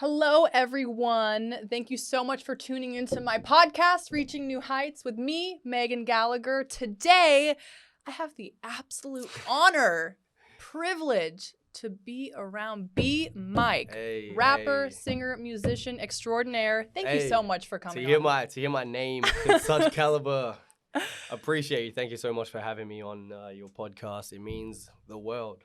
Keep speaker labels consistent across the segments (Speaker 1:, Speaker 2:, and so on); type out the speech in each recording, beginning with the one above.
Speaker 1: Hello, everyone. Thank you so much for tuning into my podcast, Reaching New Heights, with me, Megan Gallagher. Today, I have the absolute honor, privilege to be around Bmike, rapper, singer, musician extraordinaire. Thank you so much for coming on.
Speaker 2: To hear my name in such caliber, appreciate you. Thank you so much for having me on your podcast. It means the world.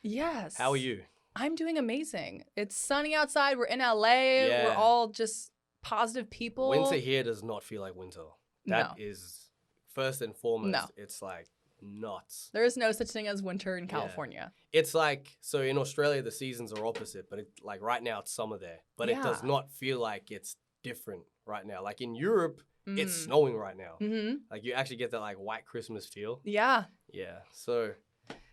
Speaker 1: Yes.
Speaker 2: How are you?
Speaker 1: I'm doing amazing. It's sunny outside. We're in LA.
Speaker 2: Yeah.
Speaker 1: We're all just positive people.
Speaker 2: Winter here does not feel like winter. That is first and foremost.
Speaker 1: No.
Speaker 2: It's like nuts.
Speaker 1: There is no such thing as winter in California.
Speaker 2: It's like, so in Australia, the seasons are opposite, but like right now it's summer there, but it does not feel like it's different right now. Like in Europe, it's snowing right now.
Speaker 1: Mm-hmm.
Speaker 2: Like you actually get that like white Christmas feel.
Speaker 1: Yeah.
Speaker 2: Yeah. So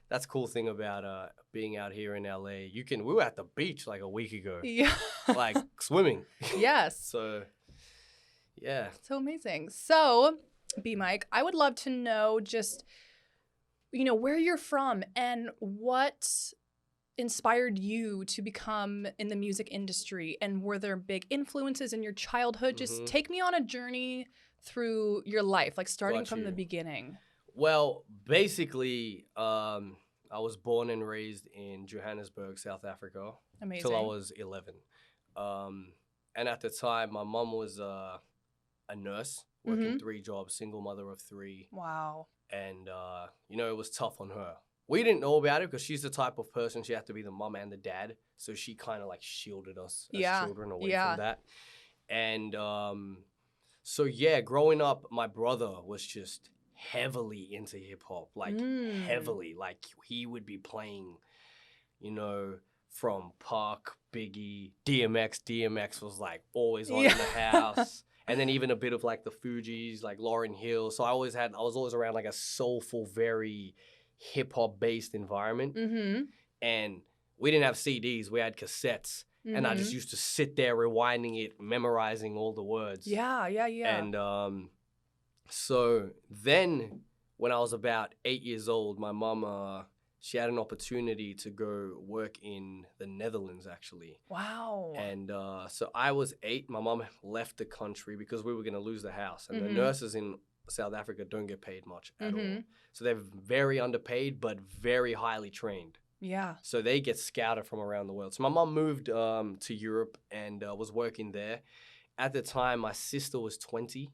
Speaker 2: that's cool thing about being out here in LA. We were at the beach like a week ago.
Speaker 1: Yeah.
Speaker 2: Like swimming.
Speaker 1: Yes.
Speaker 2: So, yeah.
Speaker 1: So amazing. So, Bmike, I would love to know just, where you're from and what inspired you to become in the music industry, and were there big influences in your childhood? Just take me on a journey through your life, like starting from the beginning.
Speaker 2: Well, basically, I was born and raised in Johannesburg, South Africa.
Speaker 1: Amazing.
Speaker 2: Till I was 11. And at the time, my mom was a nurse, working 3 jobs, single mother of 3.
Speaker 1: Wow.
Speaker 2: And, it was tough on her. We didn't know about it because she's the type of person, she had to be the mom and the dad. So she kind of like shielded us as children away from that. And growing up, my brother was just heavily into hip hop, like heavily. Like he would be playing, from Park, Biggie, DMX. DMX was like always on in the house. And then even a bit of like the Fugees, like Lauryn Hill. So I was always around like a soulful, very hip hop based environment. Mm-hmm. And we didn't have CDs, we had cassettes. Mm-hmm. And I just used to sit there rewinding it, memorizing all the words.
Speaker 1: Yeah.
Speaker 2: And so then when I was about 8 years old, my mom, she had an opportunity to go work in the Netherlands, actually.
Speaker 1: Wow.
Speaker 2: And so I was 8. My mom left the country because we were going to lose the house. And the nurses in South Africa don't get paid much at all. So they're very underpaid, but very highly trained.
Speaker 1: Yeah.
Speaker 2: So they get scouted from around the world. So my mom moved to Europe and was working there. At the time, my sister was 20.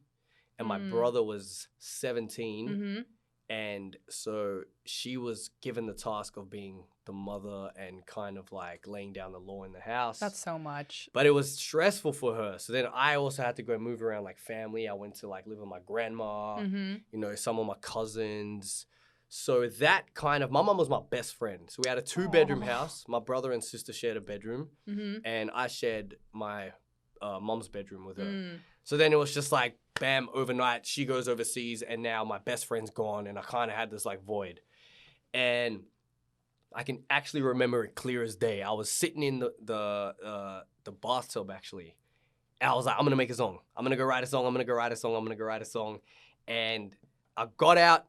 Speaker 2: And my brother was 17. Mm-hmm. And so she was given the task of being the mother and kind of like laying down the law in the house.
Speaker 1: That's so much.
Speaker 2: But it was stressful for her. So then I also had to go move around like family. I went to like live with my grandma, some of my cousins. So that kind of, my mom was my best friend. So we had a 2-bedroom house. My brother and sister shared a bedroom. Mm-hmm. And I shared my mom's bedroom with her. So then it was just like, bam, overnight, she goes overseas, and now my best friend's gone, and I kind of had this like void. And I can actually remember it clear as day. I was sitting in the bathtub, actually, and I was like, I'm gonna make a song. I'm gonna go write a song. And I got out,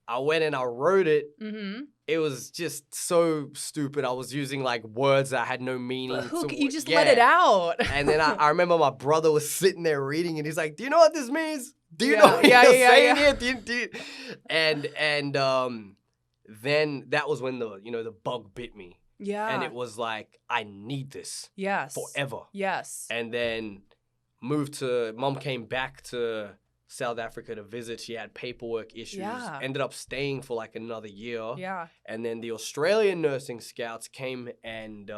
Speaker 2: I went and I wrote it. Mm-hmm. It was just so stupid. I was using like words that had no meaning.
Speaker 1: You just let it out.
Speaker 2: And then I remember my brother was sitting there reading it. He's like, "Do you know what this means? Do you know what you're saying here?" Do you? And then that was when the bug bit me.
Speaker 1: Yeah.
Speaker 2: And it was like, I need this.
Speaker 1: Yes.
Speaker 2: Forever.
Speaker 1: Yes.
Speaker 2: And then mom came back to South Africa to visit. She had paperwork issues. Yeah. Ended up staying for like another year.
Speaker 1: Yeah.
Speaker 2: And then the Australian nursing scouts came and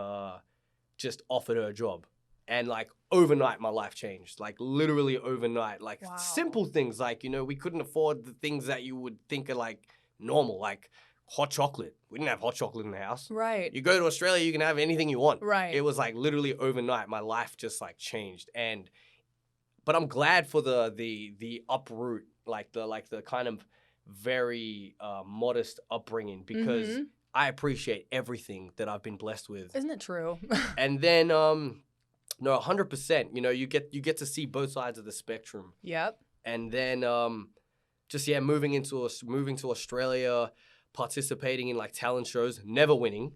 Speaker 2: just offered her a job. And like overnight, my life changed. Like literally overnight. Like simple things like, we couldn't afford the things that you would think are like normal, like hot chocolate. We didn't have hot chocolate in the house.
Speaker 1: Right.
Speaker 2: You go to Australia, you can have anything you want.
Speaker 1: Right.
Speaker 2: It was like literally overnight. My life just like changed. But I'm glad for the uproot, like the kind of very modest upbringing, because I appreciate everything that I've been blessed with.
Speaker 1: Isn't it true?
Speaker 2: And then, 100%. You get to see both sides of the spectrum.
Speaker 1: Yep.
Speaker 2: And then, moving to Australia, participating in like talent shows, never winning,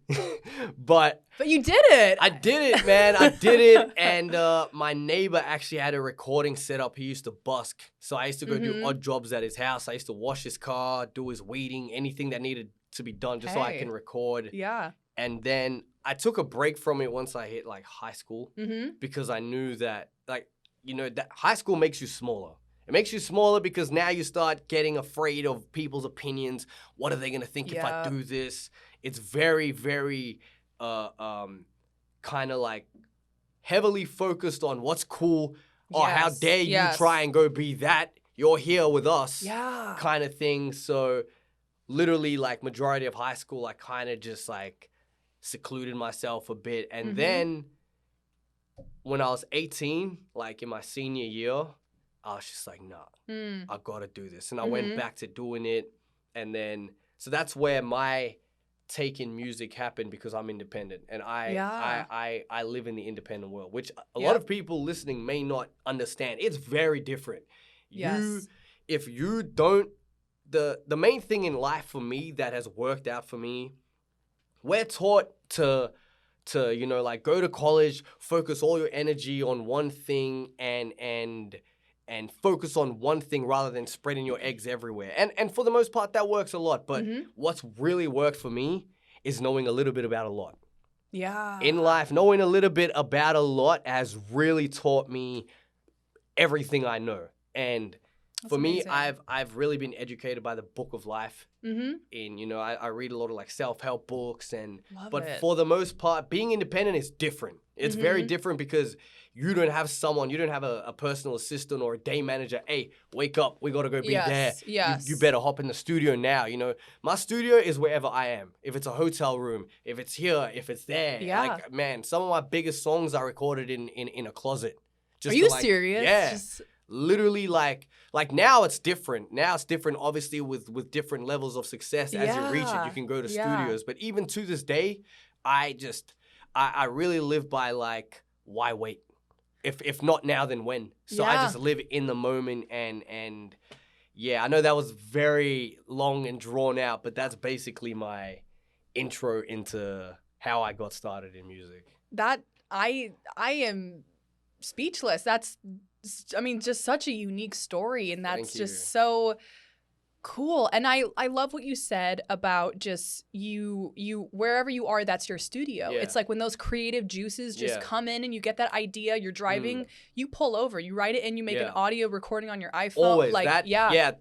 Speaker 2: but
Speaker 1: you did it.
Speaker 2: I did it, man. I did it. And my neighbor actually had a recording set up. He used to busk. So I used to go do odd jobs at his house. I used to wash his car, do his weeding, anything that needed to be done just so I can record.
Speaker 1: Yeah.
Speaker 2: And then I took a break from it once I hit like high school because I knew that like, you know, that high school makes you smaller. It makes you smaller because now you start getting afraid of people's opinions. What are they going to think if I do this? It's very, very kind of like heavily focused on what's cool. Oh, how dare you try and go be that? You're here with us.
Speaker 1: Yeah.
Speaker 2: Kind of thing. So literally like majority of high school, I kind of just like secluded myself a bit. And then when I was 18, like in my senior year, I was just like, nah, I gotta do this. And I went back to doing it. And then, so that's where my take in music happened because I'm independent. And I live in the independent world, which a lot of people listening may not understand. It's very different. If you don't, the main thing in life for me that has worked out for me, we're taught to you know, like go to college, focus all your energy on one thing and focus on one thing rather than spreading your eggs everywhere. And for the most part, that works a lot. But what's really worked for me is knowing a little bit about a lot.
Speaker 1: Yeah.
Speaker 2: In life, knowing a little bit about a lot has really taught me everything I know. And for me, I've really been educated by the book of life. In, you know, I read a lot of like self-help books for the most part, being independent is different. It's very different because you don't have a personal assistant or a day manager. Hey, wake up, we gotta go be there. You better hop in the studio now. You know, my studio is wherever I am. If it's a hotel room, if it's here, if it's there. Like, man, some of my biggest songs are recorded in a closet.
Speaker 1: Are you serious?
Speaker 2: Yeah. Literally like now it's different. Now it's different, obviously, with different levels of success. As you reach it, you can go to studios. But even to this day, I really live by like, why wait? If not now, then when? So I just live in the moment and yeah, I know that was very long and drawn out, but that's basically my intro into how I got started in music.
Speaker 1: That I am speechless. That's, I mean, just such a unique story, and that's just so cool. And I love what you said about just you wherever you are, that's your studio. It's like when those creative juices just come in and you get that idea, you're driving, you pull over, you write it in, you make an audio recording on your iPhone.
Speaker 2: Always.
Speaker 1: Like,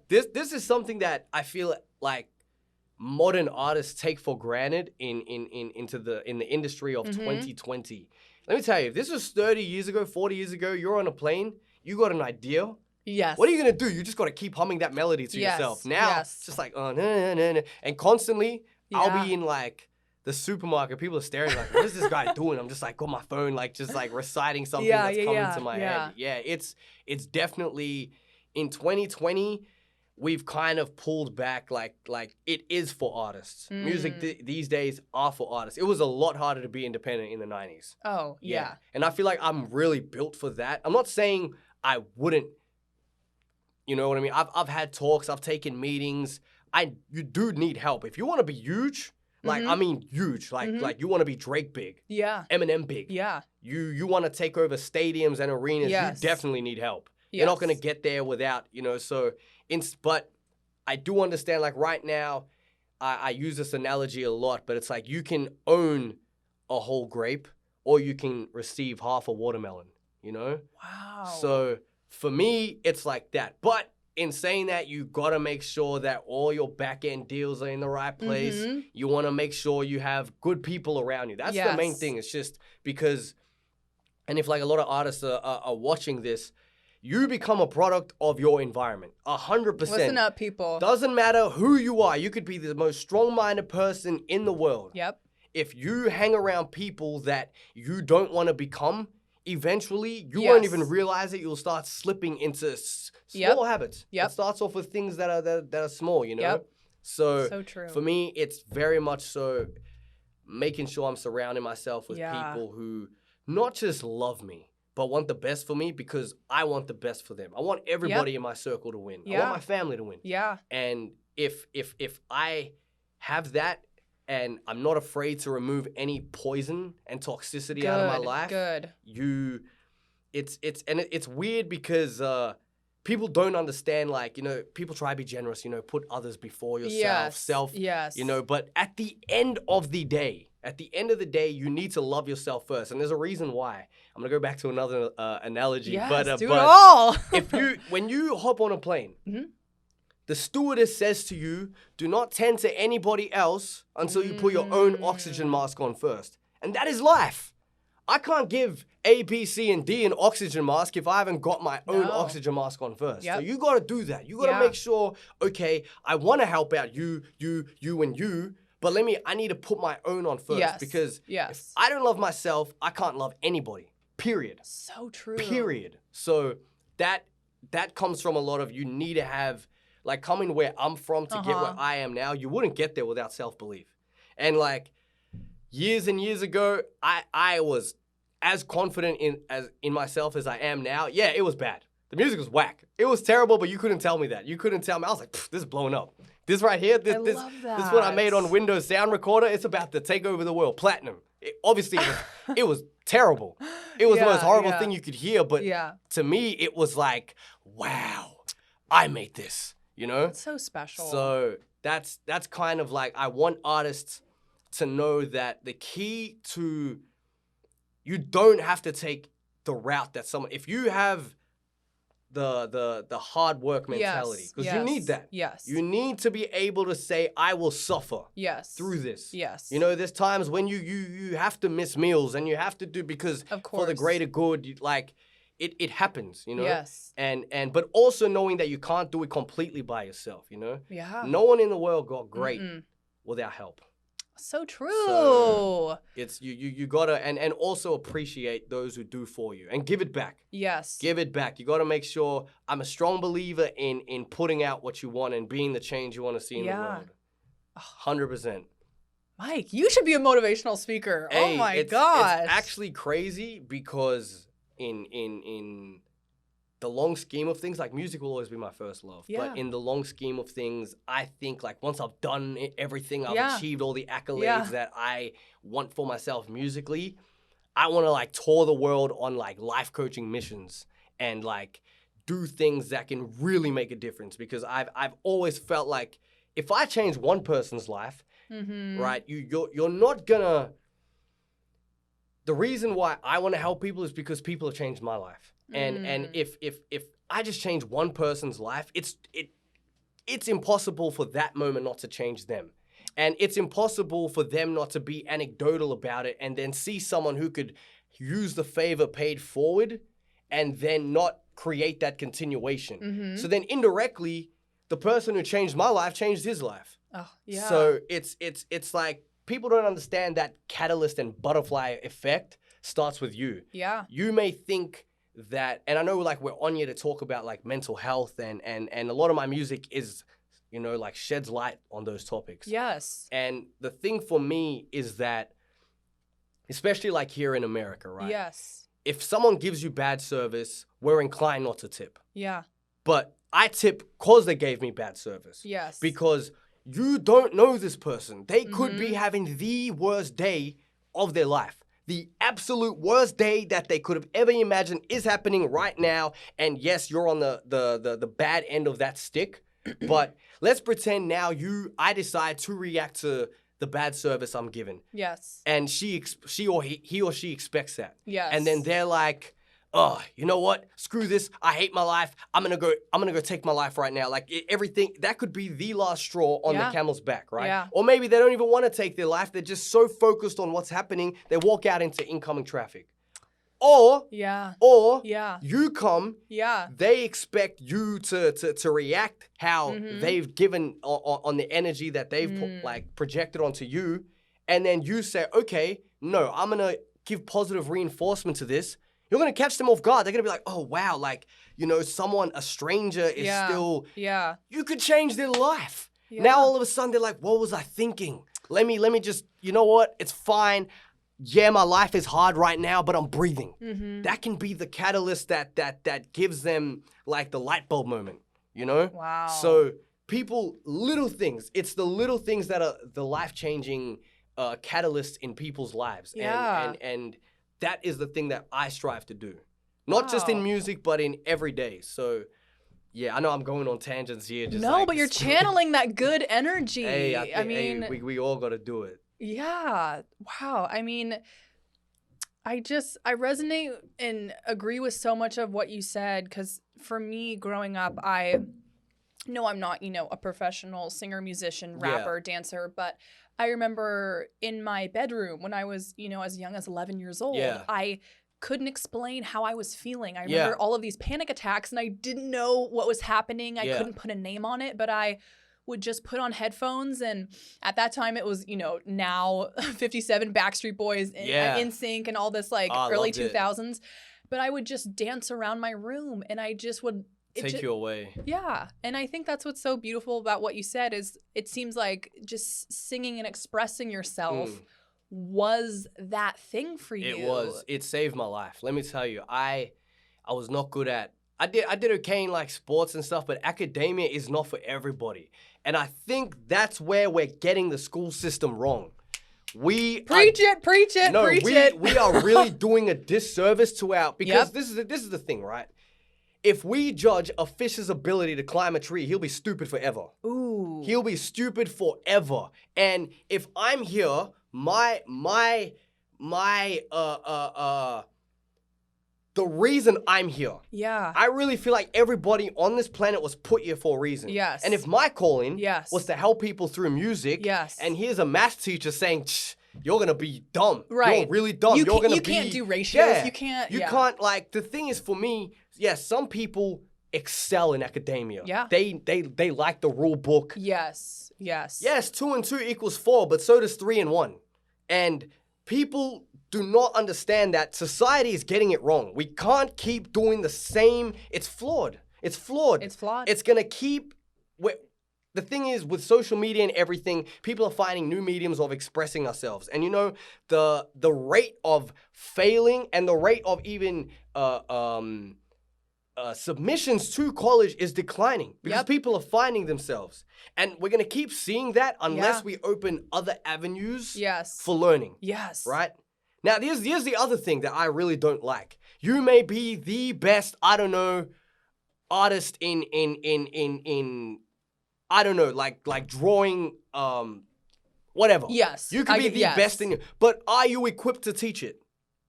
Speaker 2: This is something that I feel like modern artists take for granted in the industry of 2020. Let me tell you, if this was 30 years ago, 40 years ago, you're on a plane, you got an idea.
Speaker 1: Yes.
Speaker 2: What are you going to do? You just got to keep humming that melody to yourself. Now, it's just like, oh, no. And constantly, I'll be in like the supermarket. People are staring like, what is this guy doing? I'm just like on my phone, like just like reciting something that's coming to my head. Yeah, it's definitely in 2020, we've kind of pulled back like it is for artists. Music these days are for artists. It was a lot harder to be independent in the 90s.
Speaker 1: Oh, yeah.
Speaker 2: And I feel like I'm really built for that. I'm not saying I wouldn't. You know what I mean? I've had talks, I've taken meetings. You do need help. If you want to be huge, like I mean huge, like you want to be Drake big, Eminem big, you want to take over stadiums and arenas, you definitely need help. You're not gonna get there without, you know. So, but I do understand. Like right now, I use this analogy a lot, but it's like you can own a whole grape, or you can receive half a watermelon. You know?
Speaker 1: Wow.
Speaker 2: So. For me, it's like that. But in saying that, you got to make sure that all your back-end deals are in the right place. You want to make sure you have good people around you. That's the main thing. It's just because, and if like a lot of artists are watching this, you become a product of your environment. 100%.
Speaker 1: Listen up, people.
Speaker 2: Doesn't matter who you are. You could be the most strong-minded person in the world.
Speaker 1: Yep.
Speaker 2: If you hang around people that you don't want to become, eventually, you won't even realize it. You'll start slipping into small habits. It starts off with things that are small, you know? So
Speaker 1: true.
Speaker 2: For me, it's very much so making sure I'm surrounding myself with people who not just love me, but want the best for me because I want the best for them. I want everybody in my circle to win. I want my family to win.
Speaker 1: Yeah.
Speaker 2: And if I have that, and I'm not afraid to remove any poison and toxicity out of my life.
Speaker 1: Good.
Speaker 2: It's weird because people don't understand, like, you know, people try to be generous, you know, put others before yourself, you know, but at the end of the day, you need to love yourself first. And there's a reason why. I'm going to go back to another analogy.
Speaker 1: Yes, do it all.
Speaker 2: When you hop on a plane,
Speaker 1: Mm-hmm.
Speaker 2: the stewardess says to you, do not tend to anybody else until you put your own oxygen mask on first. And that is life. I can't give A, B, C, and D an oxygen mask if I haven't got my own oxygen mask on first.
Speaker 1: Yep.
Speaker 2: So you got to do that. You got to make sure, okay, I want to help out you, and you, but I need to put my own on first. Because if I don't love myself, I can't love anybody. Period.
Speaker 1: So true.
Speaker 2: Period. So that comes from a lot of, you need to have, like, coming where I'm from to get where I am now, you wouldn't get there without self-belief. And like years and years ago, I was as confident in myself as I am now. Yeah, it was bad. The music was whack. It was terrible, but you couldn't tell me that. You couldn't tell me. I was like, this is blowing up. This right here, this is what I made on Windows Sound Recorder. It's about to take over the world. Platinum. Obviously, it was terrible. It was the most horrible thing you could hear. But to me, it was like, wow, I made this, you know?
Speaker 1: It's so special.
Speaker 2: So that's kind of like, I want artists to know that the key to, you don't have to take the route that someone, if you have the hard work mentality, because you need that.
Speaker 1: Yes.
Speaker 2: You need to be able to say, I will suffer through this.
Speaker 1: Yes.
Speaker 2: You know, there's times when you have to miss meals and you have to do, because for the greater good, like, it happens, you know?
Speaker 1: Yes.
Speaker 2: But also knowing that you can't do it completely by yourself, you know?
Speaker 1: Yeah.
Speaker 2: No one in the world got great without help.
Speaker 1: So true.
Speaker 2: So it's you gotta and also appreciate those who do for you and give it back.
Speaker 1: Yes.
Speaker 2: Give it back. You gotta make sure. I'm a strong believer in putting out what you want and being the change you want to see in the world. 100%.
Speaker 1: Mike, you should be a motivational speaker.
Speaker 2: Hey,
Speaker 1: oh my gosh.
Speaker 2: It's actually crazy because in the long scheme of things, like, music will always be my first love. Yeah. But in the long scheme of things, I think, like, once I've done everything, I've achieved all the accolades that I want for myself musically, I want to, like, tour the world on, like, life coaching missions and, like, do things that can really make a difference. Because I've always felt like if I change one person's life, right, you're not gonna. The reason why I want to help people is because people have changed my life. And if I just change one person's life, it's impossible for that moment not to change them. And it's impossible for them not to be anecdotal about it and then see someone who could use the favor paid forward and then not create that continuation. So then indirectly, the person who changed my life changed his life.
Speaker 1: Oh, yeah.
Speaker 2: So it's like, people don't understand that catalyst and butterfly effect starts with you. Yeah. You may think that, and I know, like, we're on here to talk about, like, mental health and a lot of my music is, you know, like, sheds light on those topics. Yes. And the thing for me is that, especially, like, here in America, right? Yes. If someone gives you bad service, we're inclined not to tip. Yeah. But I tip because they gave me bad service. Yes. Because you don't know this person. They could be having the worst day of their life. The absolute worst day that they could have ever imagined is happening right now. And yes, you're on the bad end of that stick. But let's pretend now I decide to react to the bad service I'm given. Yes. And he or she expects that. Yes. And then they're like, oh, you know what? Screw this. I hate my life. I'm gonna go take my life right now. Like, everything that could be the last straw on the camel's back, right? Yeah. Or maybe they don't even want to take their life. They're just so focused on what's happening, they walk out into incoming traffic. Or you come, they expect you to react how they've given on the energy that they've like projected onto you, and then you say, okay, no, I'm gonna give positive reinforcement to this. You're going to catch them off guard. They're going to be like, oh, wow, like, you know, a stranger is still, you could change their life. Yeah. Now, all of a sudden, they're like, what was I thinking? Let me just, you know what? It's fine. Yeah, my life is hard right now, but I'm breathing. That can be the catalyst that gives them, like, the light bulb moment, you know? Wow. So people, little things. It's the little things that are the life-changing catalysts in people's lives.
Speaker 1: Yeah.
Speaker 2: And that is the thing that I strive to do. Not just in
Speaker 1: Wow.
Speaker 2: music, but in every day. So, yeah, I know I'm going on tangents here. Just
Speaker 1: No,
Speaker 2: like,
Speaker 1: but you're channeling that good energy.
Speaker 2: Hey,
Speaker 1: I mean,
Speaker 2: hey, we all got to do it.
Speaker 1: yeah. Wow. I mean, I resonate and agree with so much of what you said, because for me growing up, I know I'm not, a professional singer, musician, rapper, dancer, but I remember in my bedroom when I was, as young as 11 years old, I couldn't explain how I was feeling. I remember all of these panic attacks and I didn't know what was happening. I couldn't put a name on it, but I would just put on headphones, and at that time it was, now 57 Backstreet Boys and NSYNC and all this early 2000s. But I would just dance around my room and I just would
Speaker 2: take you away.
Speaker 1: Yeah. And I think that's what's so beautiful about what you said is it seems like just singing and expressing yourself was that thing for you.
Speaker 2: It was. It saved my life. Let me tell you, I was not good at, I did okay in like sports and stuff, but academia is not for everybody. And I think that's where we're getting the school system wrong. Preach it. No, we are really doing a disservice to because this is the thing, right? If we judge a fish's ability to climb a tree, he'll be stupid forever.
Speaker 1: Ooh.
Speaker 2: He'll be stupid forever. And if I'm here, the reason I'm here.
Speaker 1: Yeah.
Speaker 2: I really feel like everybody on this planet was put here for a reason.
Speaker 1: Yes.
Speaker 2: And if my calling was to help people through music, and here's a math teacher saying, you're going to be dumb.
Speaker 1: Right.
Speaker 2: You're really dumb.
Speaker 1: You can't do ratios. You can't.
Speaker 2: You can't, the thing is for me, some people excel in academia.
Speaker 1: Yeah.
Speaker 2: They like the rule book.
Speaker 1: Yes.
Speaker 2: Yes, 2 and 2 equals 4, but so does 3 and 1. And people do not understand that society is getting it wrong. We can't keep doing the same. It's flawed. It's going to keep... The thing is, with social media and everything, people are finding new mediums of expressing ourselves. And the rate of failing and the rate of even submissions to college is declining because people are finding themselves. And we're going to keep seeing that unless we open other avenues for learning.
Speaker 1: Yes.
Speaker 2: Right? Now, here's the other thing that I really don't like. You may be the best, artist in I don't know, like drawing, whatever.
Speaker 1: Yes.
Speaker 2: You could be the best in it, but are you equipped to teach it?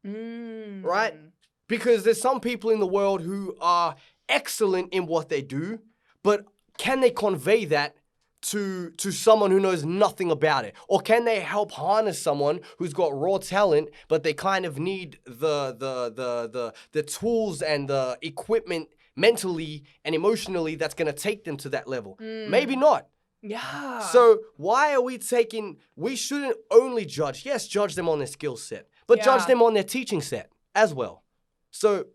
Speaker 2: Right? Because there's some people in the world who are excellent in what they do, but can they convey that to someone who knows nothing about it? Or can they help harness someone who's got raw talent, but they kind of need the tools and the equipment mentally and emotionally that's going to take them to that level? Maybe not.
Speaker 1: Yeah.
Speaker 2: So why are we shouldn't only judge them on their skill set, but judge them on their teaching set as well. So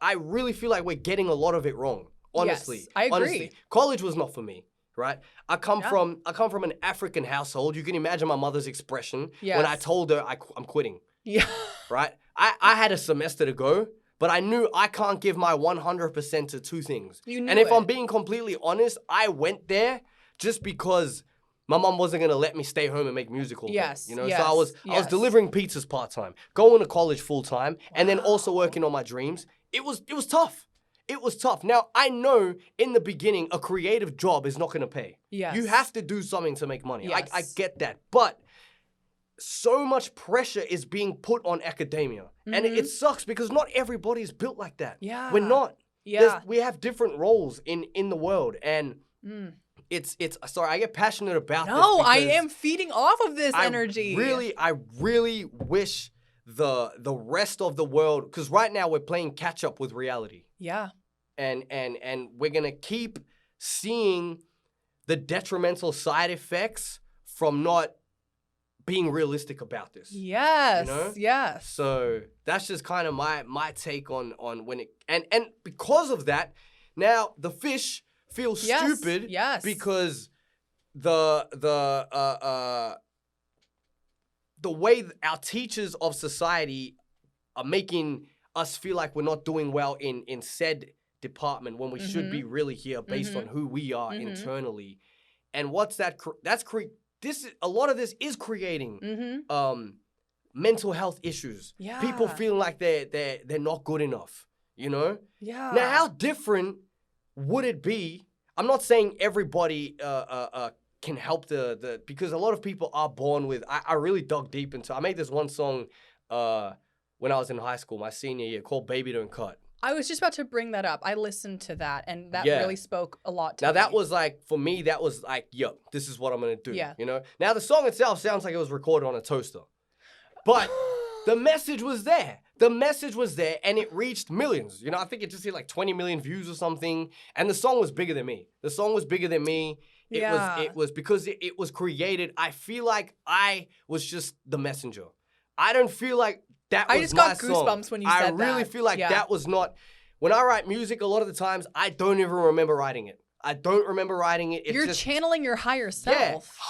Speaker 2: I really feel like we're getting a lot of it wrong, honestly.
Speaker 1: Yes, I agree.
Speaker 2: Honestly. College was not for me, right? I come from an African household. You can imagine my mother's expression when I told her I'm quitting.
Speaker 1: Yeah.
Speaker 2: Right? I had a semester to go, but I knew I can't give my 100% to two things. And if I'm being completely honest, I went there just because my mom wasn't going to let me stay home and make music all day. So I was delivering pizzas part-time, going to college full-time, and then also working on my dreams. It was tough. It was tough. Now, I know in the beginning, a creative job is not going to pay.
Speaker 1: Yes.
Speaker 2: You have to do something to make money.
Speaker 1: Yes.
Speaker 2: I get that. But so much pressure is being put on academia. And it sucks because not everybody is built like that.
Speaker 1: Yeah.
Speaker 2: We're not.
Speaker 1: Yeah.
Speaker 2: We have different roles in the world. And it's sorry, I get passionate about this.
Speaker 1: No, I am feeding off of this energy.
Speaker 2: I really wish the rest of the world, because right now we're playing catch up with reality.
Speaker 1: Yeah.
Speaker 2: And we're going to keep seeing the detrimental side effects from not being realistic about this.
Speaker 1: Yes. Yes.
Speaker 2: So that's just kind of my take on when it, and because of that, now the fish feel stupid because the way our teachers of society are making us feel like we're not doing well in said department when we should be really here based on who we are internally. And what's that? A lot of this is creating mental health issues.
Speaker 1: Yeah.
Speaker 2: People feeling like they're not good enough. You know?
Speaker 1: Yeah.
Speaker 2: Now, how different would it be? I'm not saying everybody can help because a lot of people are born with. I really dug deep into. I made this one song when I was in high school, my senior year, called "Baby Don't Cut."
Speaker 1: I was just about to bring that up. I listened to that, and that really spoke a lot to me.
Speaker 2: Now, that was like, for me, that was like, yo, this is what I'm going to do.
Speaker 1: Yeah.
Speaker 2: You know? Now, the song itself sounds like it was recorded on a toaster. But the message was there. The message was there, and it reached millions. You know, I think it just hit like 20 million views or something. And the song was bigger than me. The song was bigger than me. It was because it was created. I feel like I was just the messenger. I don't feel like that was my song.
Speaker 1: I just got goosebumps when you said that.
Speaker 2: I really feel like that was not. When I write music, a lot of the times, I don't even remember writing it. I don't remember writing it. It's
Speaker 1: You're
Speaker 2: just,
Speaker 1: channeling your higher self.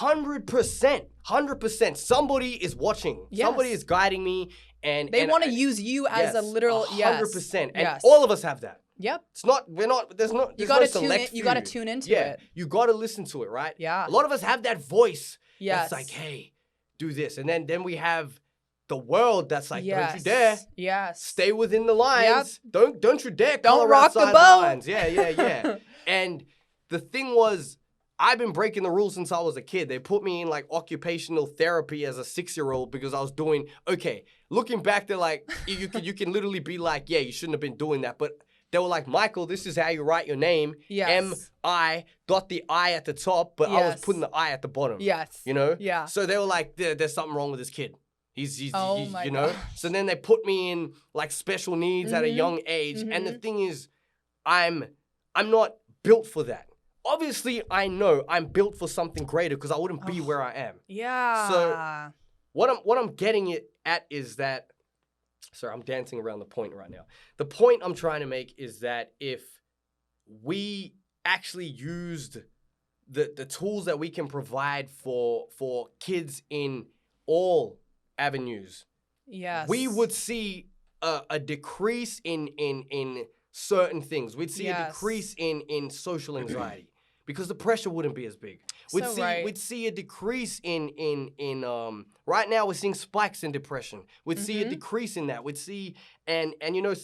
Speaker 2: Yeah, 100%. 100%. Somebody is watching.
Speaker 1: Yes.
Speaker 2: Somebody is guiding me. And
Speaker 1: they want to use you as a literal,
Speaker 2: 100%. And all of us have that.
Speaker 1: Yep.
Speaker 2: It's not, there's no select few.
Speaker 1: You got to tune into it.
Speaker 2: You got to listen to it, right?
Speaker 1: Yeah.
Speaker 2: A lot of us have that voice.
Speaker 1: Yes.
Speaker 2: That's like, hey, do this. And then we have the world that's like, don't you dare.
Speaker 1: Yes.
Speaker 2: Stay within the lines. Yep. Don't you dare.
Speaker 1: Don't rock the boat.
Speaker 2: Lines. Yeah. And the thing was, I've been breaking the rules since I was a kid. They put me in like occupational therapy as a 6-year-old because I was doing, okay, looking back, they're like, you can literally be like, yeah, you shouldn't have been doing that. But they were like, Michael, this is how you write your name.
Speaker 1: Yes.
Speaker 2: M-I, dot the I at the top, but I was putting the I at the bottom.
Speaker 1: Yes.
Speaker 2: You know?
Speaker 1: Yeah.
Speaker 2: So they were like, there's something wrong with this kid. He's you know?
Speaker 1: God.
Speaker 2: So then they put me in like special needs at a young age. And the thing is, I'm not built for that. Obviously, I know I'm built for something greater because I wouldn't be where I am.
Speaker 1: Yeah.
Speaker 2: So what I'm getting it at is that, sorry, I'm dancing around the point right now. The point I'm trying to make is that if we actually used the tools that we can provide for kids in all avenues, we would see a decrease in certain things. We'd see a decrease in social anxiety because the pressure wouldn't be as big. We'd see a decrease in right now we're seeing spikes in depression. We'd see a decrease in that. We'd see and you know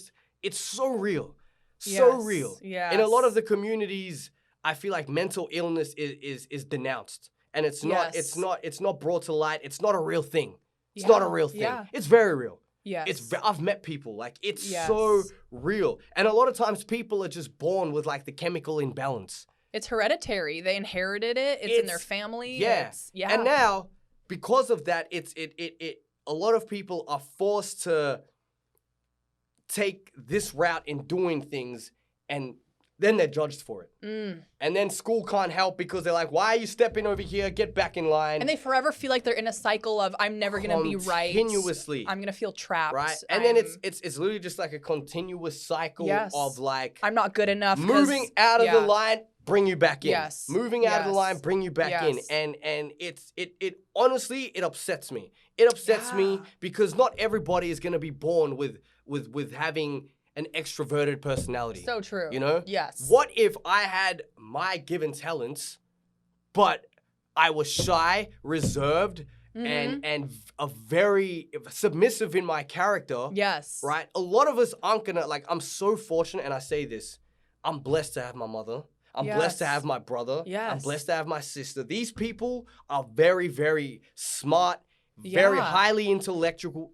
Speaker 2: it's so real. So real.
Speaker 1: Yes.
Speaker 2: In a lot of the communities, I feel like mental illness is denounced. And it's not brought to light. It's not a real thing. It's not a real thing. Yeah. It's very real.
Speaker 1: Yes.
Speaker 2: I've met people, like, it's so real. And a lot of times people are just born with, like, the chemical imbalance.
Speaker 1: It's hereditary. They inherited it. It's in their family.
Speaker 2: Yeah. And now, because of that, a lot of people are forced to take this route in doing things, and then they're judged for it. And then school can't help because they're like, why are you stepping over here? Get back in line.
Speaker 1: And they forever feel like they're in a cycle of, I'm never going to be right.
Speaker 2: Continuously.
Speaker 1: I'm going to feel trapped.
Speaker 2: Right. And then it's literally just like a continuous cycle of like,
Speaker 1: I'm not good enough.
Speaker 2: Moving out of the line, bring you back in.
Speaker 1: Yes.
Speaker 2: Moving out of the line, bring you back in. And it honestly, it upsets me. It upsets me because not everybody is going to be born with having an extroverted personality.
Speaker 1: So true.
Speaker 2: You know?
Speaker 1: Yes.
Speaker 2: What if I had my given talents, but I was shy, reserved, and a very submissive in my character?
Speaker 1: Yes.
Speaker 2: Right? A lot of us aren't gonna, like, I'm so fortunate, and I say this, I'm blessed to have my mother. I'm blessed to have my brother.
Speaker 1: Yes.
Speaker 2: I'm blessed to have my sister. These people are very, very smart, very highly intellectual,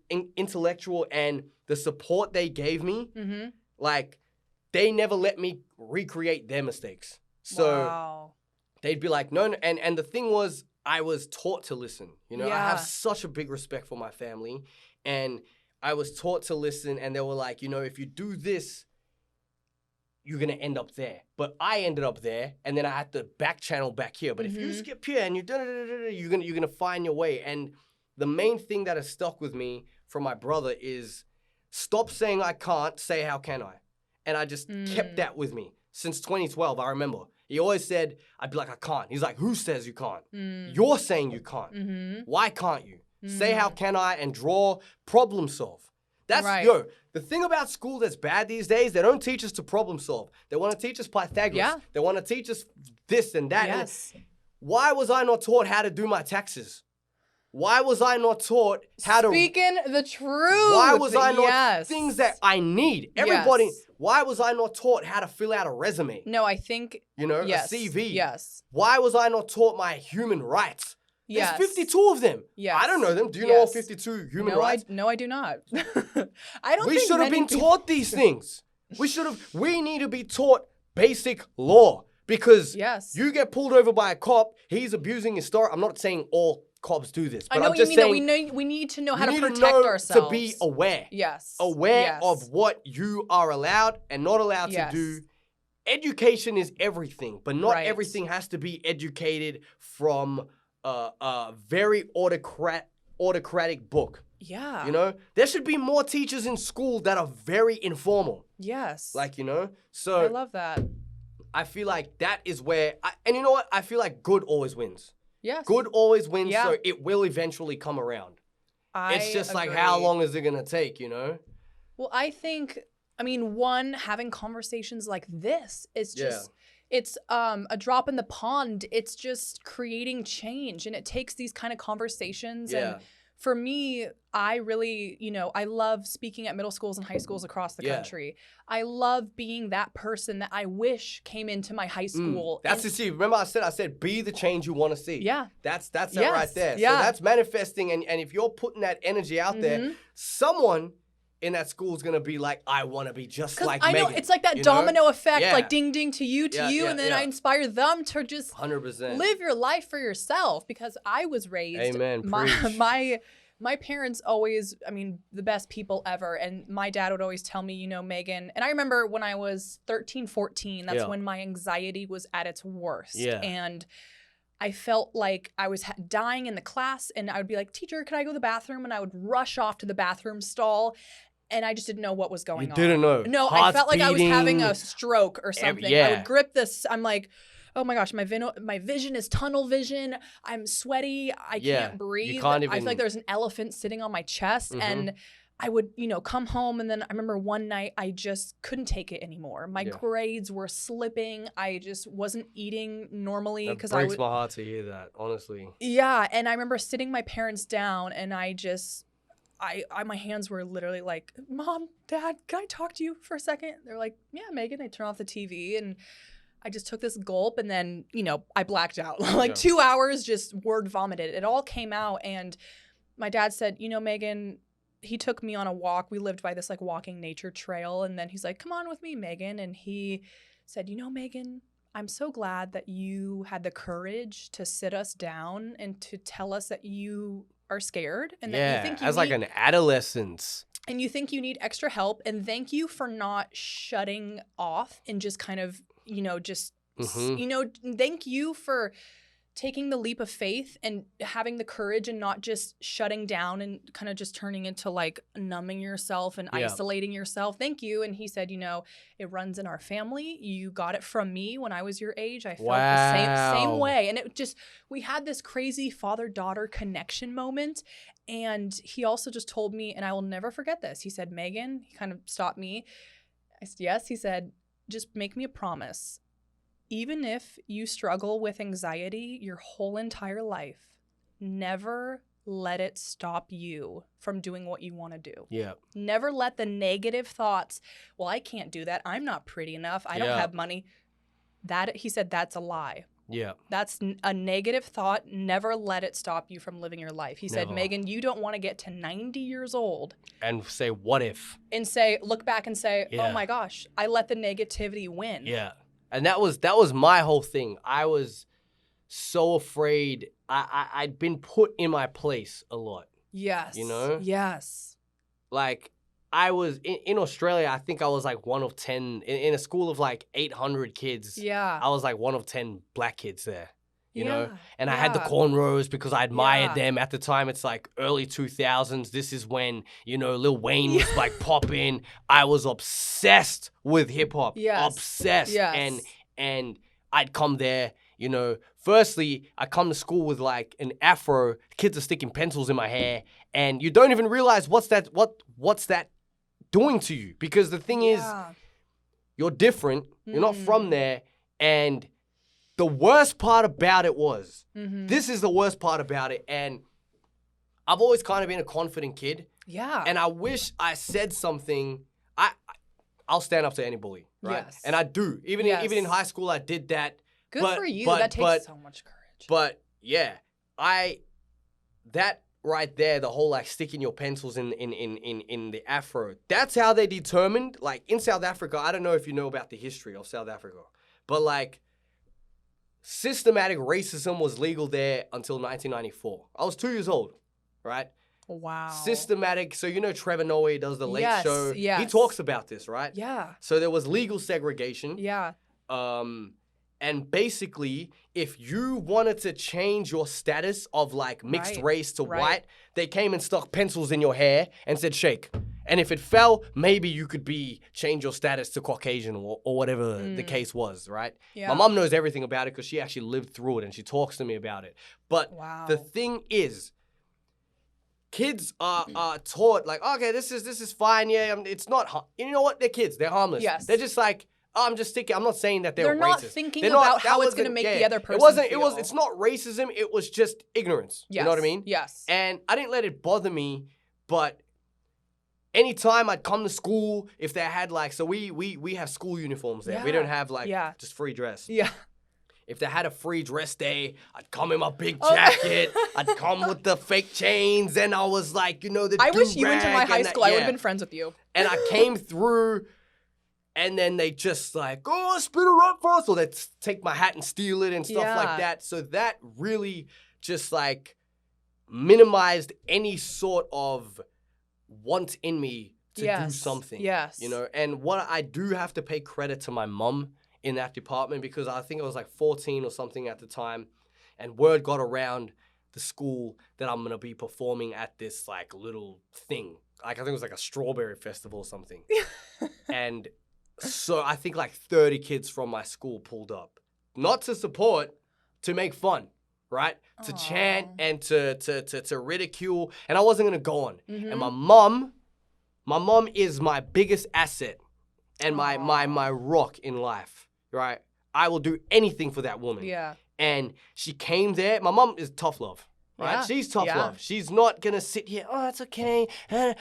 Speaker 2: and the support they gave me, like, they never let me recreate their mistakes. So they'd be like, no. And the thing was, I was taught to listen. You know, I have such a big respect for my family, and I was taught to listen, and they were like, you know, if you do this, you're going to end up there. But I ended up there, and then I had to back channel back here. But if you skip here and you're going to find your way. And the main thing that has stuck with me from my brother is stop saying I can't, say how can I? And I just kept that with me since 2012. I remember he always said, I'd be like, I can't. He's like, who says you can't? You're saying you can't. Why can't you? Say how can I and draw, problem solve. That's,
Speaker 1: Right.
Speaker 2: the thing about school that's bad these days, they don't teach us to problem solve. They want to teach us Pythagoras.
Speaker 1: Yeah.
Speaker 2: They want to teach us this and that.
Speaker 1: Yes.
Speaker 2: And why was I not taught how to do my taxes? Why was I not taught how to...
Speaker 1: Speaking the truth.
Speaker 2: Why was I not...
Speaker 1: Yes.
Speaker 2: Things that I need. Everybody...
Speaker 1: Yes.
Speaker 2: Why was I not taught how to fill out a resume?
Speaker 1: No, I think... Yes.
Speaker 2: A CV.
Speaker 1: Yes.
Speaker 2: Why was I not taught my human rights?
Speaker 1: Yes.
Speaker 2: There's 52 of them.
Speaker 1: Yes.
Speaker 2: I don't know them. Do you know all 52 human rights?
Speaker 1: No, I do not. I don't
Speaker 2: We
Speaker 1: think
Speaker 2: should have
Speaker 1: many
Speaker 2: been taught these things. We need to be taught basic law because
Speaker 1: Yes.
Speaker 2: you get pulled over by a cop, he's abusing his star. I'm not saying all cops do this, but
Speaker 1: I know
Speaker 2: I'm
Speaker 1: what you
Speaker 2: just
Speaker 1: mean. That
Speaker 2: saying
Speaker 1: we need to know how
Speaker 2: you
Speaker 1: to
Speaker 2: need
Speaker 1: protect
Speaker 2: know
Speaker 1: ourselves.
Speaker 2: to be aware.
Speaker 1: Yes.
Speaker 2: Aware
Speaker 1: Yes.
Speaker 2: of what you are allowed and not allowed
Speaker 1: Yes.
Speaker 2: to do. Education is everything, but not
Speaker 1: Right.
Speaker 2: everything has to be educated from a very autocratic book.
Speaker 1: Yeah.
Speaker 2: You know, there should be more teachers in school that are very informal.
Speaker 1: Yes.
Speaker 2: Like,
Speaker 1: I
Speaker 2: so
Speaker 1: love that.
Speaker 2: I feel like that is where, and you know what? I feel like good always wins.
Speaker 1: Yes.
Speaker 2: Good always wins,
Speaker 1: Yeah.
Speaker 2: so it will eventually come around. It's just like, how
Speaker 1: agree.
Speaker 2: long is it going to take,
Speaker 1: Well, I think, one, having conversations like this is just, it's a drop in the pond. It's just creating change, and it takes these kind of conversations.
Speaker 2: Yeah.
Speaker 1: And for me, I really, I love speaking at middle schools and high schools across the country. I love being that person that I wish came into my high school.
Speaker 2: That's the key. Remember I said, be the change you want to see.
Speaker 1: Yeah.
Speaker 2: That's it
Speaker 1: Yes.
Speaker 2: right there.
Speaker 1: Yeah.
Speaker 2: So that's manifesting, and if you're putting that energy out there, someone in that school is going to be like, I want to be just like
Speaker 1: I know,
Speaker 2: Megan.
Speaker 1: it's like that
Speaker 2: you
Speaker 1: domino
Speaker 2: know?
Speaker 1: effect,
Speaker 2: Yeah.
Speaker 1: like ding, ding to you, and then I inspire them to just
Speaker 2: 100%.
Speaker 1: live your life for yourself, because I was raised.
Speaker 2: Amen. Preach.
Speaker 1: My parents always, the best people ever. And my dad would always tell me, Megan, and I remember when I was 13, 14, that's when my anxiety was at its worst.
Speaker 2: Yeah.
Speaker 1: And I felt like I was dying in the class, and I would be like, teacher, can I go to the bathroom? And I would rush off to the bathroom stall. And I just didn't know what was going on.
Speaker 2: You didn't know.
Speaker 1: No, I
Speaker 2: Heart's
Speaker 1: felt like I was having
Speaker 2: beating.
Speaker 1: a stroke or something.
Speaker 2: Yeah.
Speaker 1: I would grip this. I'm like, oh my gosh, my vision is tunnel vision. I'm sweaty. I can't breathe.
Speaker 2: can't
Speaker 1: I feel
Speaker 2: even-
Speaker 1: like there's an elephant sitting on my chest. And I would, come home, and then I remember one night I just couldn't take it anymore. My grades were slipping. I just wasn't eating normally
Speaker 2: It
Speaker 1: because
Speaker 2: breaks my heart to hear that, honestly.
Speaker 1: Yeah, and I remember sitting my parents down, and I my hands were literally like, Mom, Dad, can I talk to you for a second? They're like, yeah, Megan. They turn off the TV, and I just took this gulp, and then, I blacked out. 2 hours, just word vomited. It all came out, and my dad said, Megan, he took me on a walk. We lived by this walking nature trail, and then he's like, come on with me, Megan. And he said, Megan, I'm so glad that you had the courage to sit us down and to tell us that you are scared and that you think you
Speaker 2: as like an adolescence.
Speaker 1: And you think you need extra help. And thank you for not shutting off and just kind of, thank you for taking the leap of faith and having the courage and not just shutting down and kind of just turning into numbing yourself and isolating yourself. Thank you. And he said, it runs in our family. You got it from me when I was your age. I felt the same way. And it just, we had this crazy father-daughter connection moment. And he also just told me, and I will never forget this. He said, Megan, he kind of stopped me. I said, yes. He said, just make me a promise. Even if you struggle with anxiety your whole entire life, never let it stop you from doing what you want to do.
Speaker 2: Yeah.
Speaker 1: Never let the negative thoughts, well, I can't do that. I'm not pretty enough. I don't have money. He said, that's a lie.
Speaker 2: Yeah.
Speaker 1: That's a negative thought. Never let it stop you from living your life. He said, Megan, you don't want to get to 90 years old
Speaker 2: and say, what if?
Speaker 1: And look back and say, oh my gosh, I let the negativity win.
Speaker 2: Yeah. And that was my whole thing. I was so afraid. I'd been put in my place a lot.
Speaker 1: Yes. Yes.
Speaker 2: I was in Australia. I think I was one of 10 in a school of 800 kids.
Speaker 1: Yeah.
Speaker 2: I was one of 10 black kids there. You know, and I
Speaker 1: yeah.
Speaker 2: had the cornrows because I admired them at the time. It's early 2000s. This is when, Lil Wayne was popping. I was obsessed with hip hop.
Speaker 1: Yes.
Speaker 2: Obsessed.
Speaker 1: Yes.
Speaker 2: And I'd come there, firstly, I come to school with an afro. Kids are sticking pencils in my hair, and you don't even realize what's that doing to you? Because the thing is, you're different. You're not from there. And the worst part about it was, this is the worst part about it. And I've always kind of been a confident kid.
Speaker 1: Yeah.
Speaker 2: And I wish I said something. I'll stand up to any bully, right?
Speaker 1: Yes.
Speaker 2: And I do. Even in high school, I did that.
Speaker 1: Good for you. That takes so much courage.
Speaker 2: But yeah, that right there, the whole like sticking your pencils in the afro. That's how they determined. Like in South Africa, I don't know if you know about the history of South Africa, but like systematic racism was legal there until 1994. I was 2 years old, right?
Speaker 1: Wow.
Speaker 2: Systematic. So you know Trevor Noah does the Late Show.
Speaker 1: Yes.
Speaker 2: He talks about this, right?
Speaker 1: Yeah.
Speaker 2: So there was legal segregation.
Speaker 1: Yeah.
Speaker 2: And basically, if you wanted to change your status of like mixed race to white, they came and stuck pencils in your hair and said shake. And if it fell, maybe you could change your status to Caucasian or whatever the case was, right?
Speaker 1: Yeah.
Speaker 2: My mom knows everything about it because she actually lived through it and she talks to me about it. But the thing is, kids are taught like, okay, this is fine. Yeah, it's not. You know what? They're kids. They're harmless.
Speaker 1: Yes.
Speaker 2: They're just like, oh, I'm just sticking. I'm not saying that they're racist.
Speaker 1: Not thinking about how it's going to make the other person feel.
Speaker 2: It's not racism. It was just ignorance.
Speaker 1: Yes.
Speaker 2: You know what I mean?
Speaker 1: Yes.
Speaker 2: And I didn't let it bother me, but anytime I'd come to school, if they had like, so we have school uniforms there.
Speaker 1: Yeah.
Speaker 2: We don't have like just free dress.
Speaker 1: Yeah.
Speaker 2: If they had a free dress day, I'd come in my big jacket. I'd come with the fake chains, and I was like,
Speaker 1: I wish you went to my high school. I would have been friends with you.
Speaker 2: And I came through, and then they just like, oh, spit her up for us, or they'd take my hat and steal it and stuff like that. So that really just like minimized any sort of want in me to do something.
Speaker 1: Yes.
Speaker 2: And what I do have to pay credit to my mum in that department, because I think I was like 14 or something at the time, and word got around the school that I'm gonna be performing at this like little thing. Like I think it was like a strawberry festival or something. And so I think like 30 kids from my school pulled up. Not to support, to make fun, right? To chant and to ridicule. And I wasn't gonna go on. And my mom is my biggest asset and my rock in life. Right? I will do anything for that woman.
Speaker 1: Yeah.
Speaker 2: And she came there. My mom is tough love. Right?
Speaker 1: Yeah.
Speaker 2: She's tough love. She's not going to sit here, oh, it's okay.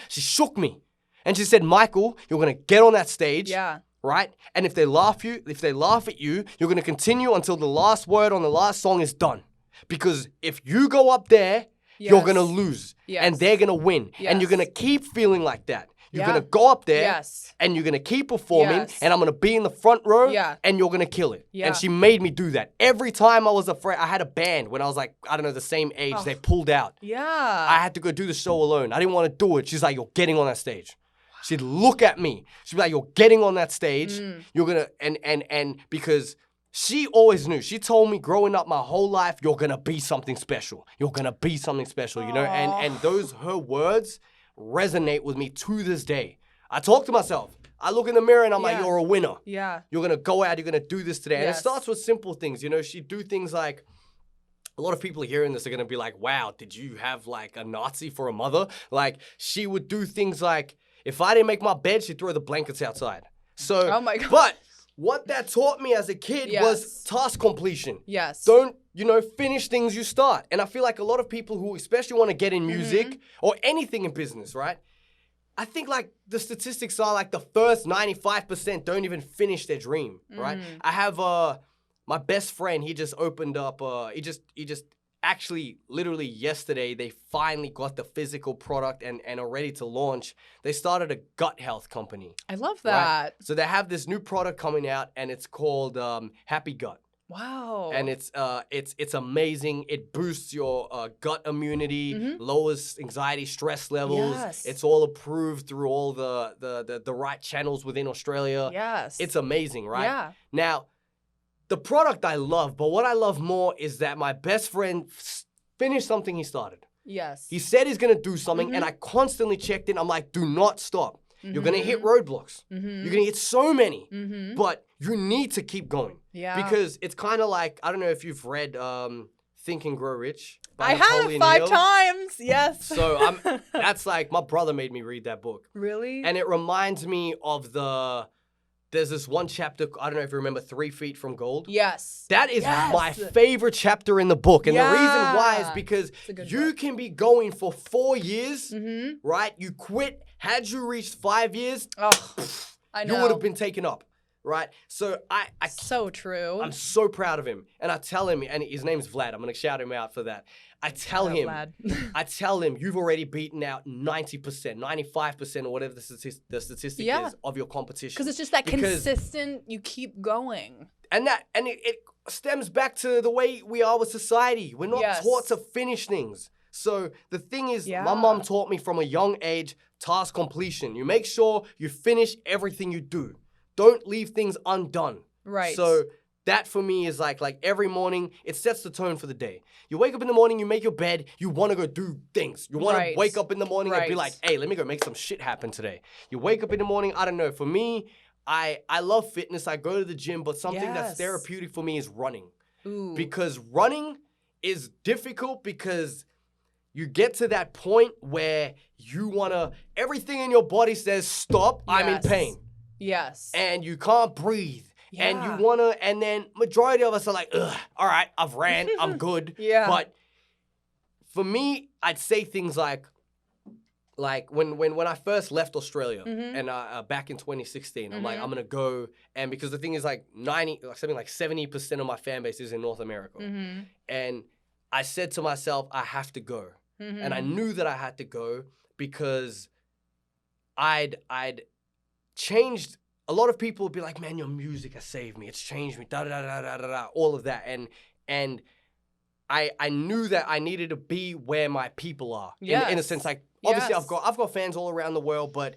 Speaker 2: She shook me. And she said, Michael, you're going to get on that stage.
Speaker 1: Yeah.
Speaker 2: Right? And if they laugh at you, you're going to continue until the last word on the last song is done. Because if you go up there, you're going to lose.
Speaker 1: Yes.
Speaker 2: And they're going to win.
Speaker 1: Yes.
Speaker 2: And you're going to keep feeling like that. You're going to go up there and you're going to keep performing and I'm going to be in the front row and you're going to kill it.
Speaker 1: Yeah.
Speaker 2: And she made me do that. Every time I was afraid, I had a band when I was like, I don't know, the same age. They pulled out.
Speaker 1: Yeah.
Speaker 2: I had to go do the show alone. I didn't want to do it. She's like, you're getting on that stage. She'd look at me. She'd be like, you're getting on that stage. You're going to, and because she always knew. She told me growing up my whole life, you're going to be something special. You're going to be something special, and those, her words resonate with me to this day. I talk to myself. I look in the mirror and I'm like, you're a winner.
Speaker 1: Yeah.
Speaker 2: You're going to go out. You're going to do this today. And it starts with simple things. She'd do things like, a lot of people hearing this are going to be like, wow, did you have like a Nazi for a mother? Like she would do things like, if I didn't make my bed, she'd throw the blankets outside. So,
Speaker 1: oh my God.
Speaker 2: But what that taught me as a kid was task completion.
Speaker 1: Yes.
Speaker 2: Don't, finish things you start. And I feel like a lot of people who especially want to get in music or anything in business, right? I think like the statistics are like the first 95% don't even finish their dream, right? I have my best friend, he just opened up, he just actually literally yesterday, they finally got the physical product and are ready to launch. They started a gut health company.
Speaker 1: I love that.
Speaker 2: Right? So they have this new product coming out and it's called Happy Gut.
Speaker 1: Wow.
Speaker 2: And it's amazing. It boosts your gut immunity, lowers anxiety, stress levels.
Speaker 1: Yes.
Speaker 2: It's all approved through all the right channels within Australia.
Speaker 1: Yes.
Speaker 2: It's amazing, right?
Speaker 1: Yeah.
Speaker 2: Now, the product I love, but what I love more is that my best friend finished something he started.
Speaker 1: Yes.
Speaker 2: He said he's going to do something, and I constantly checked in. I'm like, do not stop. You're going to hit roadblocks. You're going to hit so many, but you need to keep going.
Speaker 1: Yeah.
Speaker 2: Because it's kind of like, I don't know if you've read Think and Grow Rich
Speaker 1: I have
Speaker 2: Napoleon
Speaker 1: 5
Speaker 2: Hill.
Speaker 1: times. Yes.
Speaker 2: So that's like, my brother made me read that book.
Speaker 1: Really?
Speaker 2: And it reminds me of there's this one chapter, I don't know if you remember, 3 Feet from Gold.
Speaker 1: Yes.
Speaker 2: That is
Speaker 1: Yes.
Speaker 2: my favorite chapter in the book. And the reason why is
Speaker 1: Yeah.
Speaker 2: because
Speaker 1: It's a good
Speaker 2: you
Speaker 1: book.
Speaker 2: can be going for 4 years,
Speaker 1: Mm-hmm.
Speaker 2: right? You quit. Had you reached 5 years,
Speaker 1: Oh, I know.
Speaker 2: you would have been taken up, right? So
Speaker 1: So true.
Speaker 2: I'm so proud of him. And I tell him, and his name's Vlad. I'm going to shout him out for that. I tell him, you've already beaten out 90%, 95%, or whatever the statistic is of your competition.
Speaker 1: Because it's just that consistent, you keep going.
Speaker 2: And it stems back to the way we are with society. We're not taught to finish things. So the thing is, my mom taught me from a young age, task completion. You make sure you finish everything you do. Don't leave things undone.
Speaker 1: Right.
Speaker 2: So that for me is like every morning, it sets the tone for the day. You wake up in the morning, you make your bed, you want to go do things. You want to wake up in the morning and be like, hey, let me go make some shit happen today. You wake up in the morning, I don't know, for me, I love fitness. I go to the gym, but something that's therapeutic for me is running.
Speaker 1: Ooh.
Speaker 2: Because running is difficult because you get to that point where you want to, everything in your body says, stop, I'm in pain.
Speaker 1: Yes.
Speaker 2: And you can't breathe. Yeah. And you want to, and then majority of us are like, ugh, all right, I've ran, I'm good. But for me, I'd say things like when I first left Australia and back in 2016, I'm like, I'm going to go. And because the thing is like 70% of my fan base is in North America. And I said to myself, I have to go. And I knew that I had to go because I'd changed. A lot of people would be like, man, your music has saved me. It's changed me, all of that. And I knew that I needed to be where my people are. In a sense, like, obviously I've got fans all around the world, but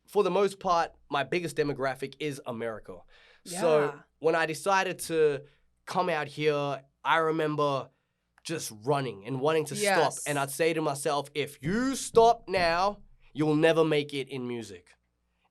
Speaker 2: for the most part, my biggest demographic is America. So when I decided to come out here, I remember just running and wanting to stop. And I'd say to myself, if you stop now, you'll never make it in music.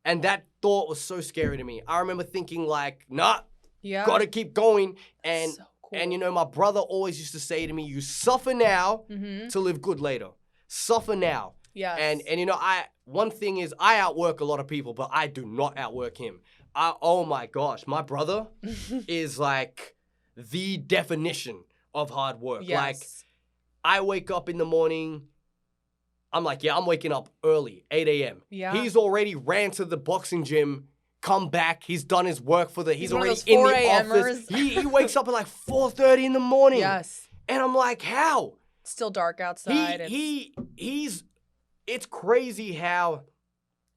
Speaker 2: And that thought was so scary to me. I remember thinking like, nah, gotta keep going. And so cool. And you know, my brother always used to say to me, you suffer now to live good later. Suffer now. And you know, one thing is I outwork a lot of people, but I do not outwork him. Oh my gosh, my brother is like the definition of hard work. Like, I wake up in the morning, I'm like, I'm waking up early, 8 a.m. He's already ran to the boxing gym, come back, he's done his work he's already in the office. He wakes up at like 4:30 in the morning. And I'm like, how?
Speaker 1: Still dark outside.
Speaker 2: It's crazy how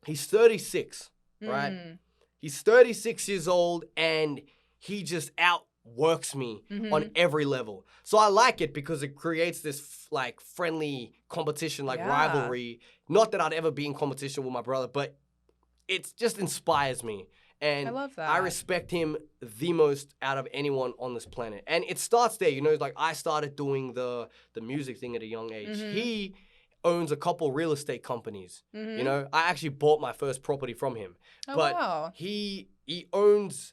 Speaker 2: he's 36, right? He's 36 years old and he just outworks me on every level. So I like it because it creates this like friendly competition, like rivalry. Not that I'd ever be in competition with my brother, but it just inspires me. And I love that. I respect him the most out of anyone on this planet. And it starts there, you know, like I started doing the music thing at a young age. He owns a couple real estate companies. You know, I actually bought my first property from him. But he owns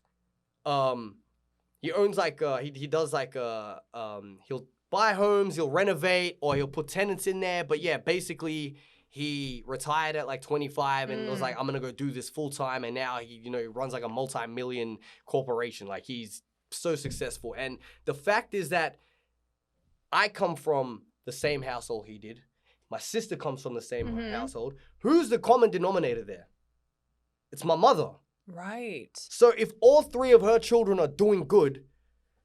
Speaker 2: like he does like he'll buy homes, he'll renovate, or he'll put tenants in there. But yeah, basically he retired at like 25 and was like, I'm gonna go do this full time. And now he runs like a multi-million corporation. Like he's so successful. And the fact is that I come from the same household he did. My sister comes from the same household. Who's the common denominator there? It's my mother.
Speaker 1: Right.
Speaker 2: So if all 3 of her children are doing good,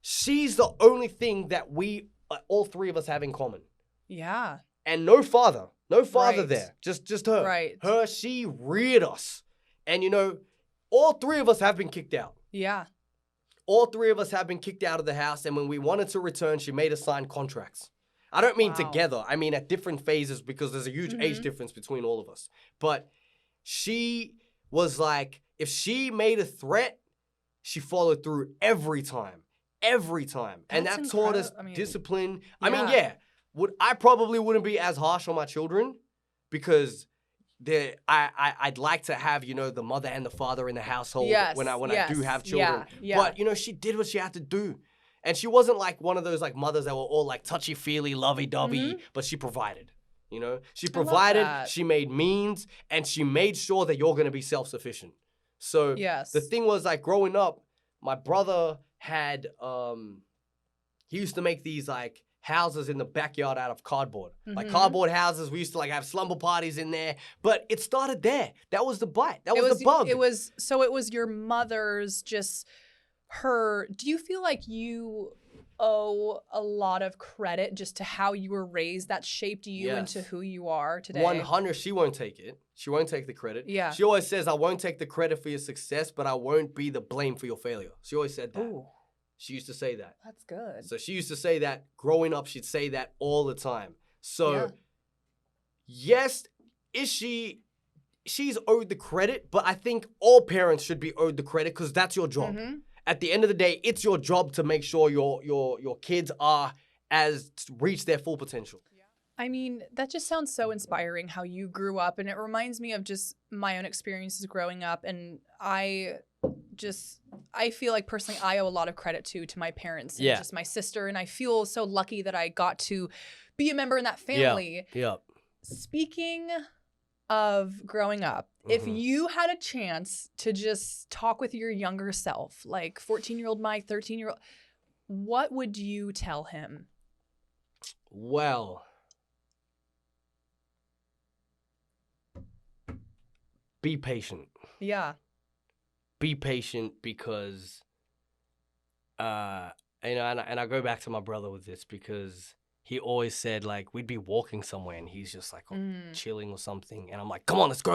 Speaker 2: she's the only thing that all 3 of us have in common. Yeah. And no father there. Just her. Right. She reared us. And all 3 of us have been kicked out. Yeah. All 3 of us have been kicked out of the house. And when we wanted to return, she made us sign contracts. I don't mean together. I mean at different phases because there's a huge age difference between all of us. But she was like, if she made a threat, she followed through every time. Every time. And that taught us discipline. Yeah. I probably wouldn't be as harsh on my children because I'd like to have, the mother and the father in the household when I do have children. But, she did what she had to do. And she wasn't like one of those like mothers that were all like touchy-feely, lovey-dovey, but she provided. You know, she provided, she made means, and she made sure that you're going to be self-sufficient. So the thing was, like, growing up, my brother had, he used to make these like houses in the backyard out of cardboard. Like cardboard houses. We used to like have slumber parties in there. But it started there. That was the bite. That was the bug.
Speaker 1: It was your mother's just her. Do you feel like you owe a lot of credit just to how you were raised that shaped you into who you are today?
Speaker 2: 100. She won't take it. She won't take the credit.
Speaker 1: Yeah.
Speaker 2: She always says, I won't take the credit for your success, but I won't be the blame for your failure. She always said that.
Speaker 1: Ooh.
Speaker 2: She used to say that.
Speaker 1: That's good.
Speaker 2: So she used to say that. Growing up, she'd say that all the time. So, yes, she's owed the credit, but I think all parents should be owed the credit because that's your job. At the end of the day, it's your job to make sure your kids reach their full potential.
Speaker 1: I mean, that just sounds so inspiring how you grew up, and it reminds me of just my own experiences growing up. And I feel like personally I owe a lot of credit to my parents and just my sister, and I feel so lucky that I got to be a member in that family.
Speaker 2: Yeah.
Speaker 1: Speaking of growing up, if you had a chance to just talk with your younger self, like 14-year-old Mike, 13-year-old, what would you tell him?
Speaker 2: Well, be patient.
Speaker 1: Yeah.
Speaker 2: Be patient because, you know, and I go back to my brother with this because he always said, like, we'd be walking somewhere and he's just like chilling or something. And I'm like, come on, let's go.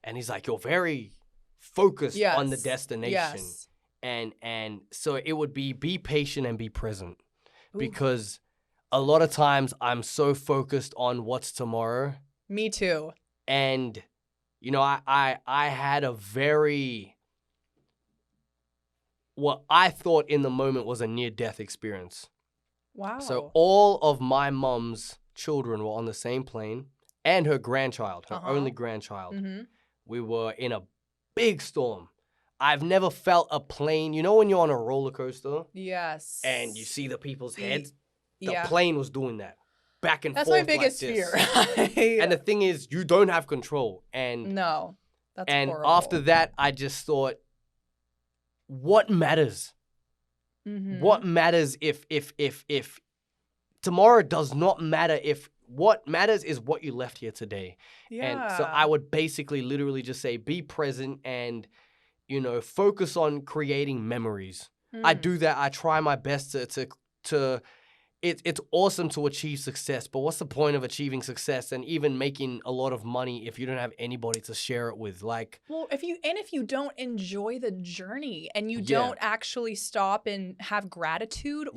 Speaker 2: And he's like, you're very focused on the destination. And so it would be patient and be present. Because a lot of times I'm so focused on what's tomorrow.
Speaker 1: Me too.
Speaker 2: And, you know, I had a very, what I thought in the moment was a near-death experience.
Speaker 1: Wow.
Speaker 2: So all of my mom's children were on the same plane and her grandchild, her only grandchild. We were in a big storm. I've never felt a plane. You know when you're on a roller coaster?
Speaker 1: Yes.
Speaker 2: And you see the people's heads? The plane was doing that. Back and forth.
Speaker 1: That's my biggest fear.
Speaker 2: And the thing is, you don't have control. And
Speaker 1: no, that's horrible.
Speaker 2: After that, I just thought, what matters? What matters if tomorrow does not matter, if what matters is what you left here today. And so I would basically literally just say, be present and, you know, focus on creating memories. I do that. I try my best to it's awesome to achieve success, but what's the point of achieving success and even making a lot of money if you don't have anybody to share it with? Like,
Speaker 1: well, if you don't enjoy the journey and you don't actually stop and have gratitude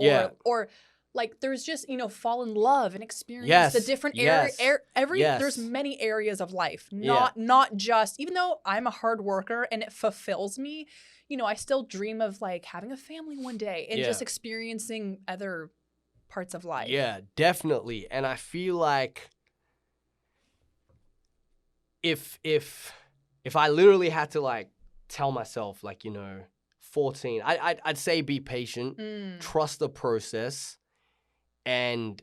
Speaker 1: or like there's just, you know, fall in love and experience the different there's many areas of life, not just, even though I'm a hard worker and it fulfills me, you know, I still dream of like having a family one day and just experiencing other parts of life.
Speaker 2: Yeah, definitely. And I feel like if I literally had to like tell myself, like, you know, 14, I'd say be patient, trust the process, and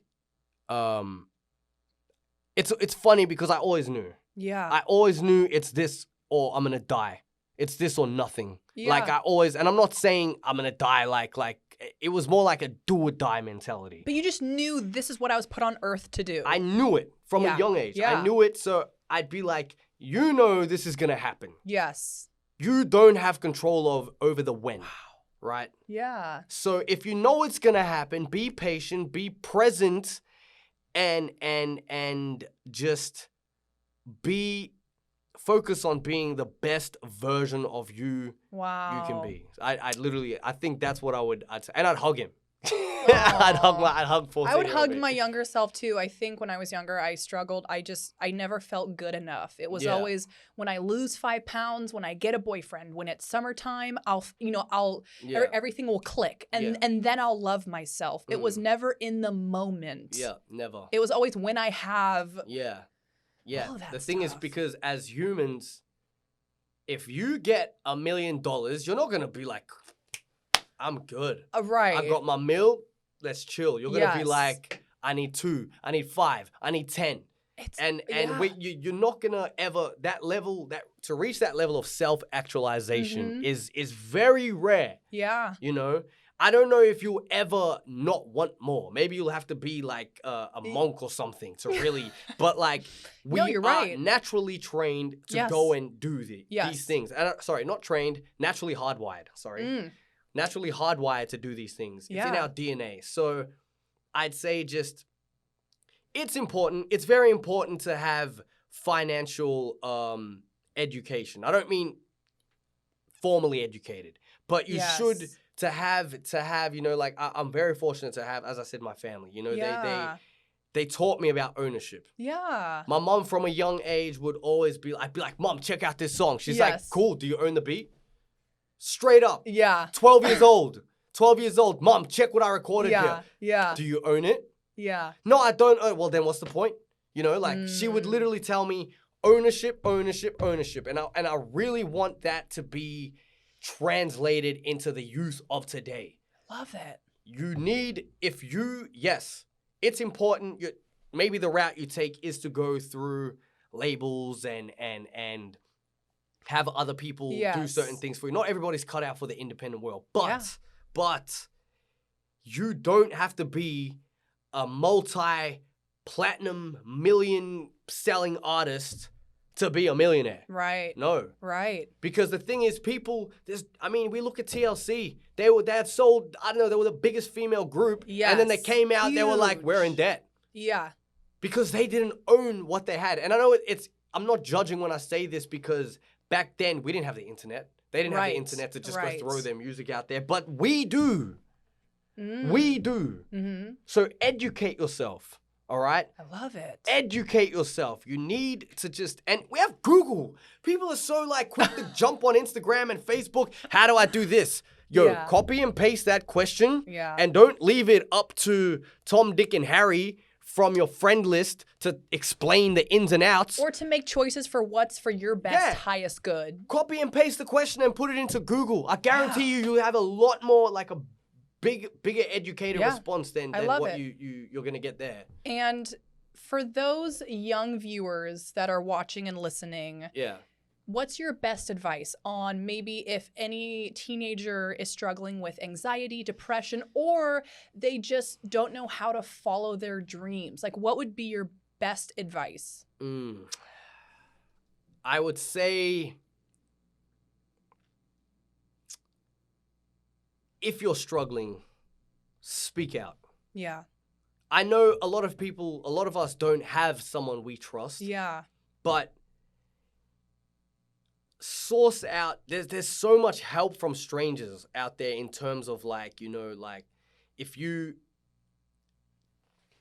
Speaker 2: it's funny because I always knew. Yeah. I always knew it's this or I'm gonna die. It's this or nothing. Yeah. Like I always, and I'm not saying I'm gonna die like it was more like a do or die mentality.
Speaker 1: But you just knew this is what I was put on earth to do.
Speaker 2: I knew it from a young age. I knew it, so I'd be like, you know this is gonna happen. Yes. You don't have control over the when. Wow. Right? Yeah. So if you know it's gonna happen, be patient, be present, and just be focus on being the best version of you you can be. I literally, I think that's what I'd say. And I'd hug him. I'd hug 14.
Speaker 1: I would hug my younger self too. I think when I was younger, I struggled. I never felt good enough. It was always when I lose 5 pounds, when I get a boyfriend, when it's summertime, everything will click and then I'll love myself. It was never in the moment. Yeah, never. It was always when I have.
Speaker 2: Yeah. Yeah, the thing is, because as humans, if you get $1 million, you're not going to be like, I'm good.
Speaker 1: Right.
Speaker 2: I got my meal. Let's chill. You're gonna be
Speaker 1: Yes.
Speaker 2: like, I need 2, I need 5, I need 10. And you're not gonna ever to reach that level of self-actualization is very rare.
Speaker 1: Yeah.
Speaker 2: You know, I don't know if you'll ever not want more. Maybe you'll have to be like a monk or something to really. But like we
Speaker 1: you're
Speaker 2: are
Speaker 1: right.
Speaker 2: naturally trained to go and do these things. And sorry, not trained, naturally hardwired. Naturally hardwired to do these things. It's in our DNA. So I'd say just. It's important. It's very important to have financial education. I don't mean formally educated, but you should to have like I'm very fortunate to have, as I said, my family. You know, they taught me about ownership.
Speaker 1: Yeah.
Speaker 2: My mom from a young age would always I'd be like, Mom, check out this song. She's like, cool. Do you own the beat? Straight up.
Speaker 1: Yeah.
Speaker 2: 12 years old. 12 years old. Mom, check what I recorded here.
Speaker 1: Yeah.
Speaker 2: Do you own it?
Speaker 1: Yeah.
Speaker 2: No, I don't own. Well, then what's the point? You know, like she would literally tell me ownership, ownership, ownership. And I really want that to be translated into the youth of today.
Speaker 1: Love it.
Speaker 2: You need, it's important. Maybe the route you take is to go through labels and have other people do certain things for you. Not everybody's cut out for the independent world, but you don't have to be a multi-platinum million selling artist to be a millionaire.
Speaker 1: Right.
Speaker 2: No.
Speaker 1: Right.
Speaker 2: Because the thing is, we look at TLC. They had sold, I don't know, they were the biggest female group.
Speaker 1: Yes.
Speaker 2: And then they came out, they were like, we're in debt.
Speaker 1: Yeah.
Speaker 2: Because they didn't own what they had. And I know I'm not judging when I say this because back then we didn't have the internet. They didn't have the internet to just go throw their music out there. But we do. We do.
Speaker 1: Mm-hmm.
Speaker 2: So educate yourself, all right?
Speaker 1: I love it.
Speaker 2: Educate yourself. You need to and we have Google. People are so like quick to jump on Instagram and Facebook. How do I do this? Yo, copy and paste that question and don't leave it up to Tom, Dick, and Harry from your friend list to explain the ins and outs.
Speaker 1: Or to make choices for what's for your best, highest good.
Speaker 2: Copy and paste the question and put it into Google. I guarantee you'll have a lot more like a bigger educated response than what you're going to get there.
Speaker 1: And for those young viewers that are watching and listening, what's your best advice on maybe if any teenager is struggling with anxiety, depression, or they just don't know how to follow their dreams? Like, what would be your best advice?
Speaker 2: I would say, if you're struggling, speak out.
Speaker 1: Yeah.
Speaker 2: I know a lot of us don't have someone we trust.
Speaker 1: Yeah.
Speaker 2: But source out, there's so much help from strangers out there in terms of like, you know, like if you,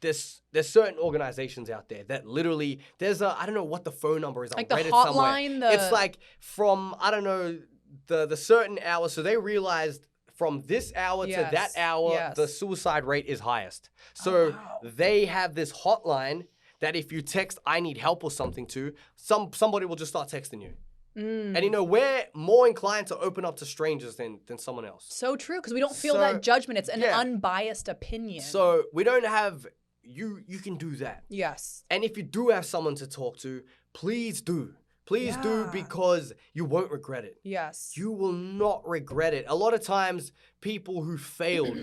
Speaker 2: there's certain organizations out there that literally, I don't know what the phone number is.
Speaker 1: Like
Speaker 2: I read
Speaker 1: the
Speaker 2: it somewhere.
Speaker 1: hotline?
Speaker 2: It's like from, I don't know, the certain hour. So they realized from this hour to that hour, the suicide rate is highest. So they have this hotline that if you text, I need help or something to, somebody will just start texting you. And you know, we're more inclined to open up to strangers than someone else.
Speaker 1: So true, because we don't feel that judgment. It's an unbiased opinion.
Speaker 2: So we don't have, you can do that.
Speaker 1: Yes.
Speaker 2: And if you do have someone to talk to, please do. Please do, because you won't regret it.
Speaker 1: Yes.
Speaker 2: You will not regret it. A lot of times, people who failed,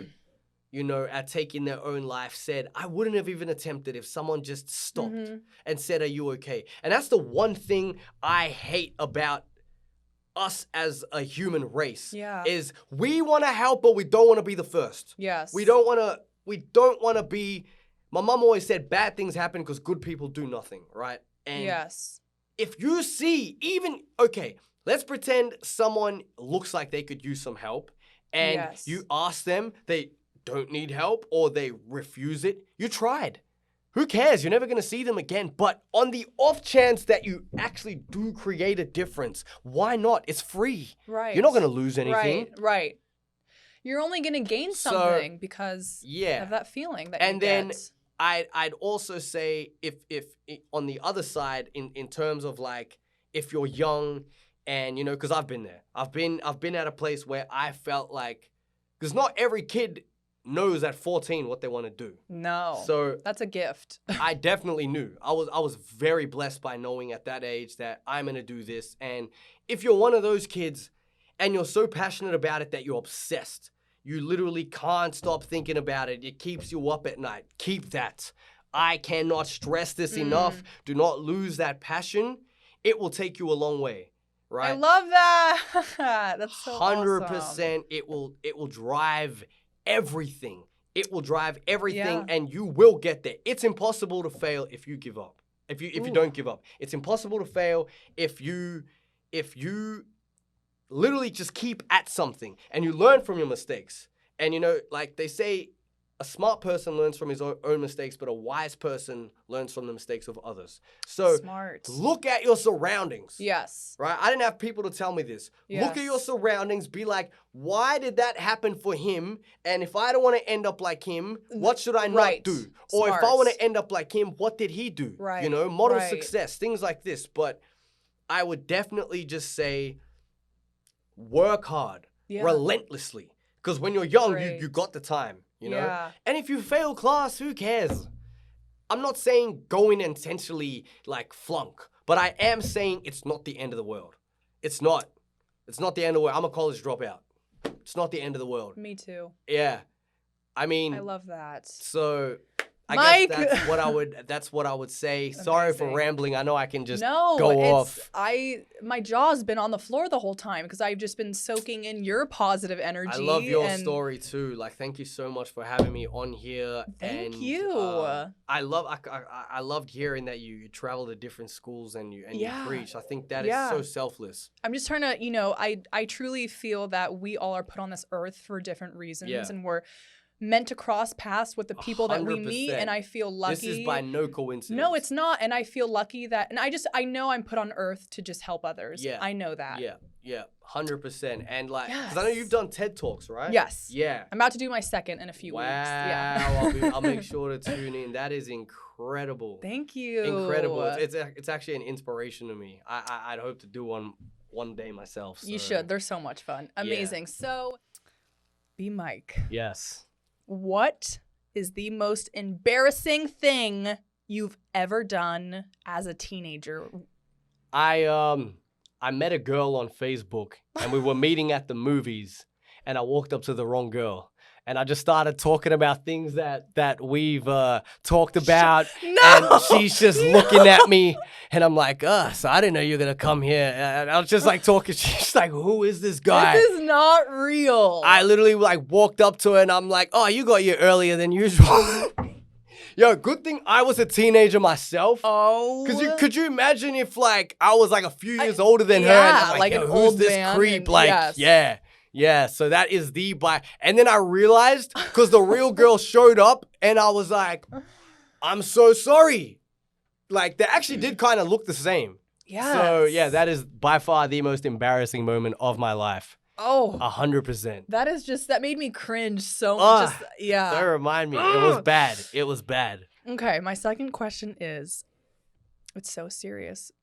Speaker 2: you know, at taking their own life said, I wouldn't have even attempted if someone just stopped and said, are you okay? And that's the one thing I hate about us as a human race. Is we want to help, but we don't want to be the first.
Speaker 1: Yes.
Speaker 2: We don't want to be, my mom always said bad things happen because good people do nothing, right? And if you see let's pretend someone looks like they could use some help and you ask them, they don't need help or they refuse it. You tried. Who cares? You're never going to see them again. But on the off chance that you actually do create a difference, why not? It's free.
Speaker 1: Right.
Speaker 2: You're not going to lose anything.
Speaker 1: Right. You're only going to gain something because of that feeling that you get.
Speaker 2: And then I'd also say if on the other side in terms of like if you're young and you know, because I've been there. I've been at a place where I felt like Because not every kid knows at 14 what they want to do.
Speaker 1: No.
Speaker 2: So
Speaker 1: that's a gift.
Speaker 2: I definitely knew. I was very blessed by knowing at that age that I'm going to do this. And if you're one of those kids and you're so passionate about it that you're obsessed, you literally can't stop thinking about it. It keeps you up at night. Keep that. I cannot stress this enough. Do not lose that passion. It will take you a long way, right?
Speaker 1: I love that. That's so
Speaker 2: 100%.
Speaker 1: awesome.
Speaker 2: It will drive everything. It will drive everything,
Speaker 1: Yeah.
Speaker 2: and you will get there. It's impossible to fail if you give up. If you don't give up, it's impossible to fail if you literally just keep at something and you learn from your mistakes. And you know, like they say, a smart person learns from his own mistakes, but a wise person learns from the mistakes of others. So
Speaker 1: Smart.
Speaker 2: look at your surroundings.
Speaker 1: Yes.
Speaker 2: Right? I didn't have people to tell me this. Look at your
Speaker 1: Yes.
Speaker 2: surroundings. Be like, why did that happen for him? And if I don't want to end up like him, what should I not
Speaker 1: Right.
Speaker 2: do? Or if I
Speaker 1: Smart.
Speaker 2: want to end up like him, what did he do?
Speaker 1: Right.
Speaker 2: You know, model
Speaker 1: Right.
Speaker 2: success, things like this. But I would definitely just say, work hard,
Speaker 1: Yeah.
Speaker 2: relentlessly. Because when you're young, you
Speaker 1: Great.
Speaker 2: got the time, you know?
Speaker 1: Yeah.
Speaker 2: And if you fail class, who cares? I'm not saying go in and intentionally like flunk, but I am saying it's not the end of the world. It's not. It's not the end of the world. I'm a college dropout. It's not the end of the world.
Speaker 1: Me too.
Speaker 2: Yeah. I mean,
Speaker 1: I love that.
Speaker 2: so I
Speaker 1: Mike!
Speaker 2: guess that's what I would say. Sorry for
Speaker 1: Amazing.
Speaker 2: rambling. I know I can just
Speaker 1: No,
Speaker 2: go
Speaker 1: it's
Speaker 2: off.
Speaker 1: my jaw's been on the floor the whole time because I've just been soaking in your positive energy.
Speaker 2: I love your
Speaker 1: and
Speaker 2: story too. Like, thank you so much for having me on here.
Speaker 1: Thank
Speaker 2: and,
Speaker 1: you.
Speaker 2: I loved hearing that you travel to different schools and you
Speaker 1: Yeah.
Speaker 2: preach. I think that is
Speaker 1: Yeah.
Speaker 2: so selfless.
Speaker 1: I'm just trying to, I truly feel that we all are put on this earth for different reasons
Speaker 2: Yeah.
Speaker 1: and we're meant to cross paths with the people that we meet
Speaker 2: 100%.
Speaker 1: and I feel lucky.
Speaker 2: This is by no coincidence.
Speaker 1: No, it's not. And I feel lucky that, and I know I'm put on earth to just help others.
Speaker 2: Yeah.
Speaker 1: I know that.
Speaker 2: Yeah, 100%. And like, because I know
Speaker 1: Yes.
Speaker 2: you've done TED Talks, right?
Speaker 1: Yes.
Speaker 2: Yeah.
Speaker 1: I'm about to do my second in a few
Speaker 2: Wow.
Speaker 1: weeks. Yeah.
Speaker 2: I'll make sure to tune in. That is incredible.
Speaker 1: Thank you.
Speaker 2: Incredible. It's actually an inspiration to me. I'd hope to do one day myself.
Speaker 1: You
Speaker 2: so-
Speaker 1: should. They're so much fun. Amazing. So, Bmike,
Speaker 2: Yes.
Speaker 1: what is the most embarrassing thing you've ever done as a teenager?
Speaker 2: I met a girl on Facebook and we were meeting at the movies and I walked up to the wrong girl and I just started talking about things that we've talked about.
Speaker 1: No!
Speaker 2: And she's just looking at me and I'm like, so I didn't know you were gonna come here. And I was just like talking. She's like, who is this guy?
Speaker 1: This is not real.
Speaker 2: I literally like walked up to her and I'm like, oh, you got here earlier than usual. Yo, good thing I was a teenager myself.
Speaker 1: Oh.
Speaker 2: Cause could you imagine if like I was like a few years older than her and I'm
Speaker 1: like
Speaker 2: yo,
Speaker 1: an
Speaker 2: who's
Speaker 1: old
Speaker 2: this
Speaker 1: man
Speaker 2: creep?
Speaker 1: and-
Speaker 2: Like,
Speaker 1: yes.
Speaker 2: yeah. So that is the and then I realized because the real girl showed up and I was like, I'm so sorry. Like they actually did kind of look the same.
Speaker 1: Yes.
Speaker 2: So yeah, that is by far the most embarrassing moment of my life.
Speaker 1: Oh.
Speaker 2: 100%.
Speaker 1: That made me cringe so
Speaker 2: Ah,
Speaker 1: much. Yeah.
Speaker 2: Don't remind me. It was bad. It was bad.
Speaker 1: Okay, my second question is, it's so serious.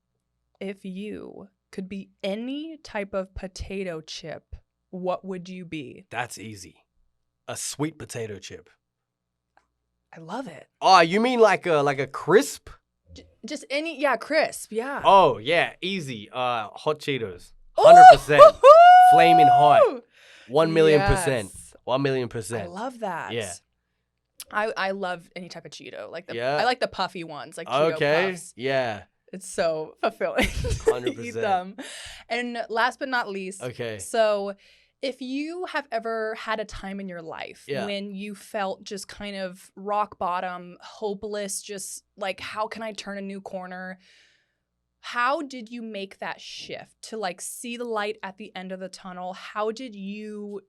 Speaker 1: If you could be any type of potato chip, what would you be?
Speaker 2: That's easy. A sweet potato chip.
Speaker 1: I love it.
Speaker 2: Oh, you mean like a crisp?
Speaker 1: Just any, yeah, crisp, yeah.
Speaker 2: Oh yeah, easy. Hot Cheetos.
Speaker 1: Ooh!
Speaker 2: 100%. Flaming hot. 1,000,000%.
Speaker 1: Yes.
Speaker 2: 1,000,000%.
Speaker 1: I love that.
Speaker 2: Yeah.
Speaker 1: I love any type of Cheeto.
Speaker 2: Yeah.
Speaker 1: I like the puffy ones, like Cheeto
Speaker 2: Okay.
Speaker 1: Puffs.
Speaker 2: Yeah.
Speaker 1: It's so fulfilling to eat
Speaker 2: 100%.
Speaker 1: them. And last but not least,
Speaker 2: Okay.
Speaker 1: so if you have ever had a time in your life
Speaker 2: Yeah.
Speaker 1: when you felt just kind of rock bottom, hopeless, just like, how can I turn a new corner? How did you make that shift to like see the light at the end of the tunnel? How did you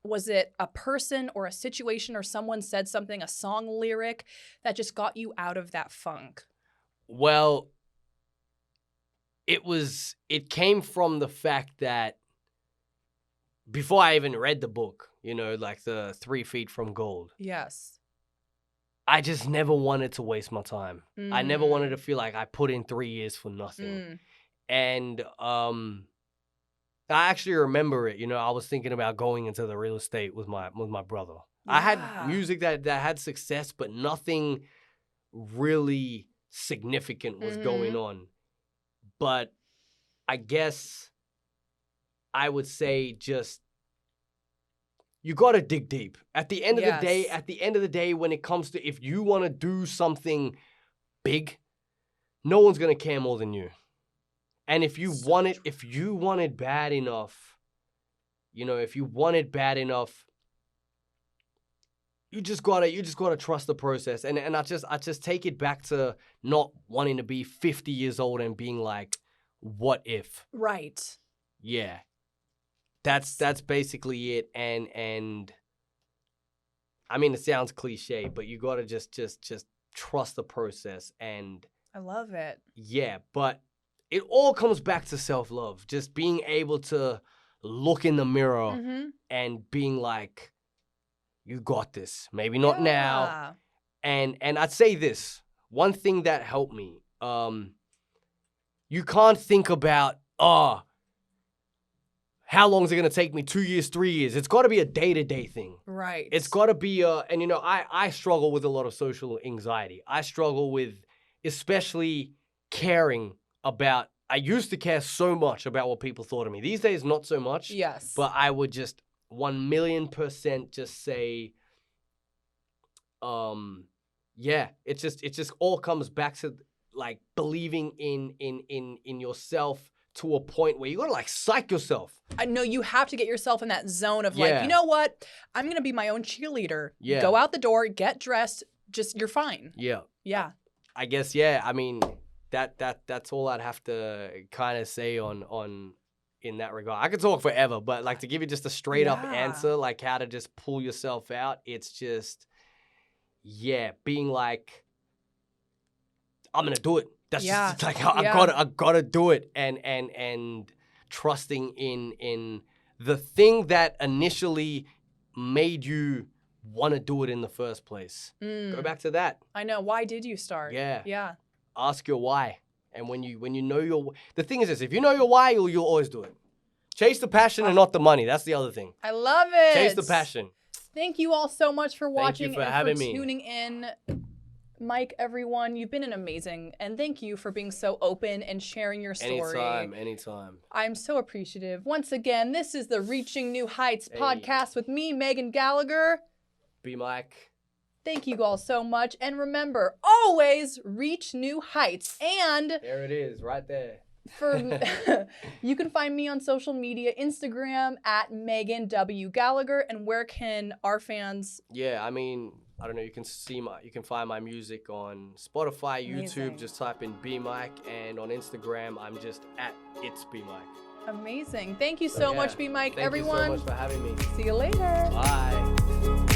Speaker 1: was it a person or a situation or someone said something, a song lyric that just got you out of that funk?
Speaker 2: Well, it came from the fact that before I even read the book, like the 3 Feet from Gold,
Speaker 1: Yes.
Speaker 2: I just never wanted to waste my time. I never
Speaker 1: Mm.
Speaker 2: wanted to feel like I put in 3 years for nothing.
Speaker 1: Mm.
Speaker 2: And I actually remember it. You know, I was thinking about going into the real estate with my brother. I had music that had success, but nothing really significant was going on. But I guess I would say just you got to dig deep. At the end of the day, when it comes to if you want to do something big, no one's going to care more than you. And if you want it bad enough, you know, if you want it bad enough, you just gotta trust the process. And I just take it back to not wanting to be 50 years old and being like, what if?
Speaker 1: Right.
Speaker 2: Yeah. That's basically it. And I mean, it sounds cliche, but you gotta just trust the process. And
Speaker 1: I love it.
Speaker 2: Yeah, but it all comes back to self-love. Just being able to look in the mirror and being like, you got this. Maybe not now. And I'd say this. One thing that helped me, you can't think about, how long is it going to take me? 2 years, 3 years? It's got to be a day-to-day thing.
Speaker 1: Right.
Speaker 2: It's got to be and you know, I struggle with a lot of social anxiety. I struggle with especially caring about, I used to care so much about what people thought of me. These days, not so much.
Speaker 1: Yes.
Speaker 2: But I would just 1,000,000% just say, yeah, it just all comes back to like believing in yourself to a point where you gotta like psych yourself.
Speaker 1: I know you have to get yourself in that zone of like, you know what? I'm gonna be my own cheerleader.
Speaker 2: Yeah.
Speaker 1: Go out the door, get dressed, just you're fine.
Speaker 2: Yeah.
Speaker 1: Yeah.
Speaker 2: I guess, yeah. I mean, that's all I'd have to kind of say on in that regard. I could talk forever, but like to give you just a straight up answer, like how to just pull yourself out, it's just, yeah, being like, I'm gonna do it. That's just like I gotta do it, and trusting in the thing that initially made you want to do it in the first place. Go back to that.
Speaker 1: I know. Why did you start?
Speaker 2: Yeah.
Speaker 1: Yeah.
Speaker 2: Ask your why. And when you know the thing is this, if you know your why, you'll always do it. Chase the passion and not the money. That's the other thing.
Speaker 1: I love it.
Speaker 2: Chase the passion.
Speaker 1: Thank you all so much for watching
Speaker 2: having
Speaker 1: me. Tuning in. Mike, everyone, you've been amazing, and thank you for being so open and sharing your story.
Speaker 2: Anytime.
Speaker 1: I'm so appreciative. Once again, this is the Reaching New Heights podcast with me, Megan Gallagher.
Speaker 2: Bmike.
Speaker 1: Thank you all so much, and remember, always reach new heights. And
Speaker 2: there it is, right there.
Speaker 1: You can find me on social media, Instagram at Megan W Gallagher. And where can our fans?
Speaker 2: Yeah, I mean, I don't know. You can find my music on Spotify, YouTube. Just type in Bmike, and on Instagram, I'm just at It's Bmike.
Speaker 1: Amazing. Thank you so much, Bmike. Everyone.
Speaker 2: Thank you so much for having me.
Speaker 1: See you later.
Speaker 2: Bye.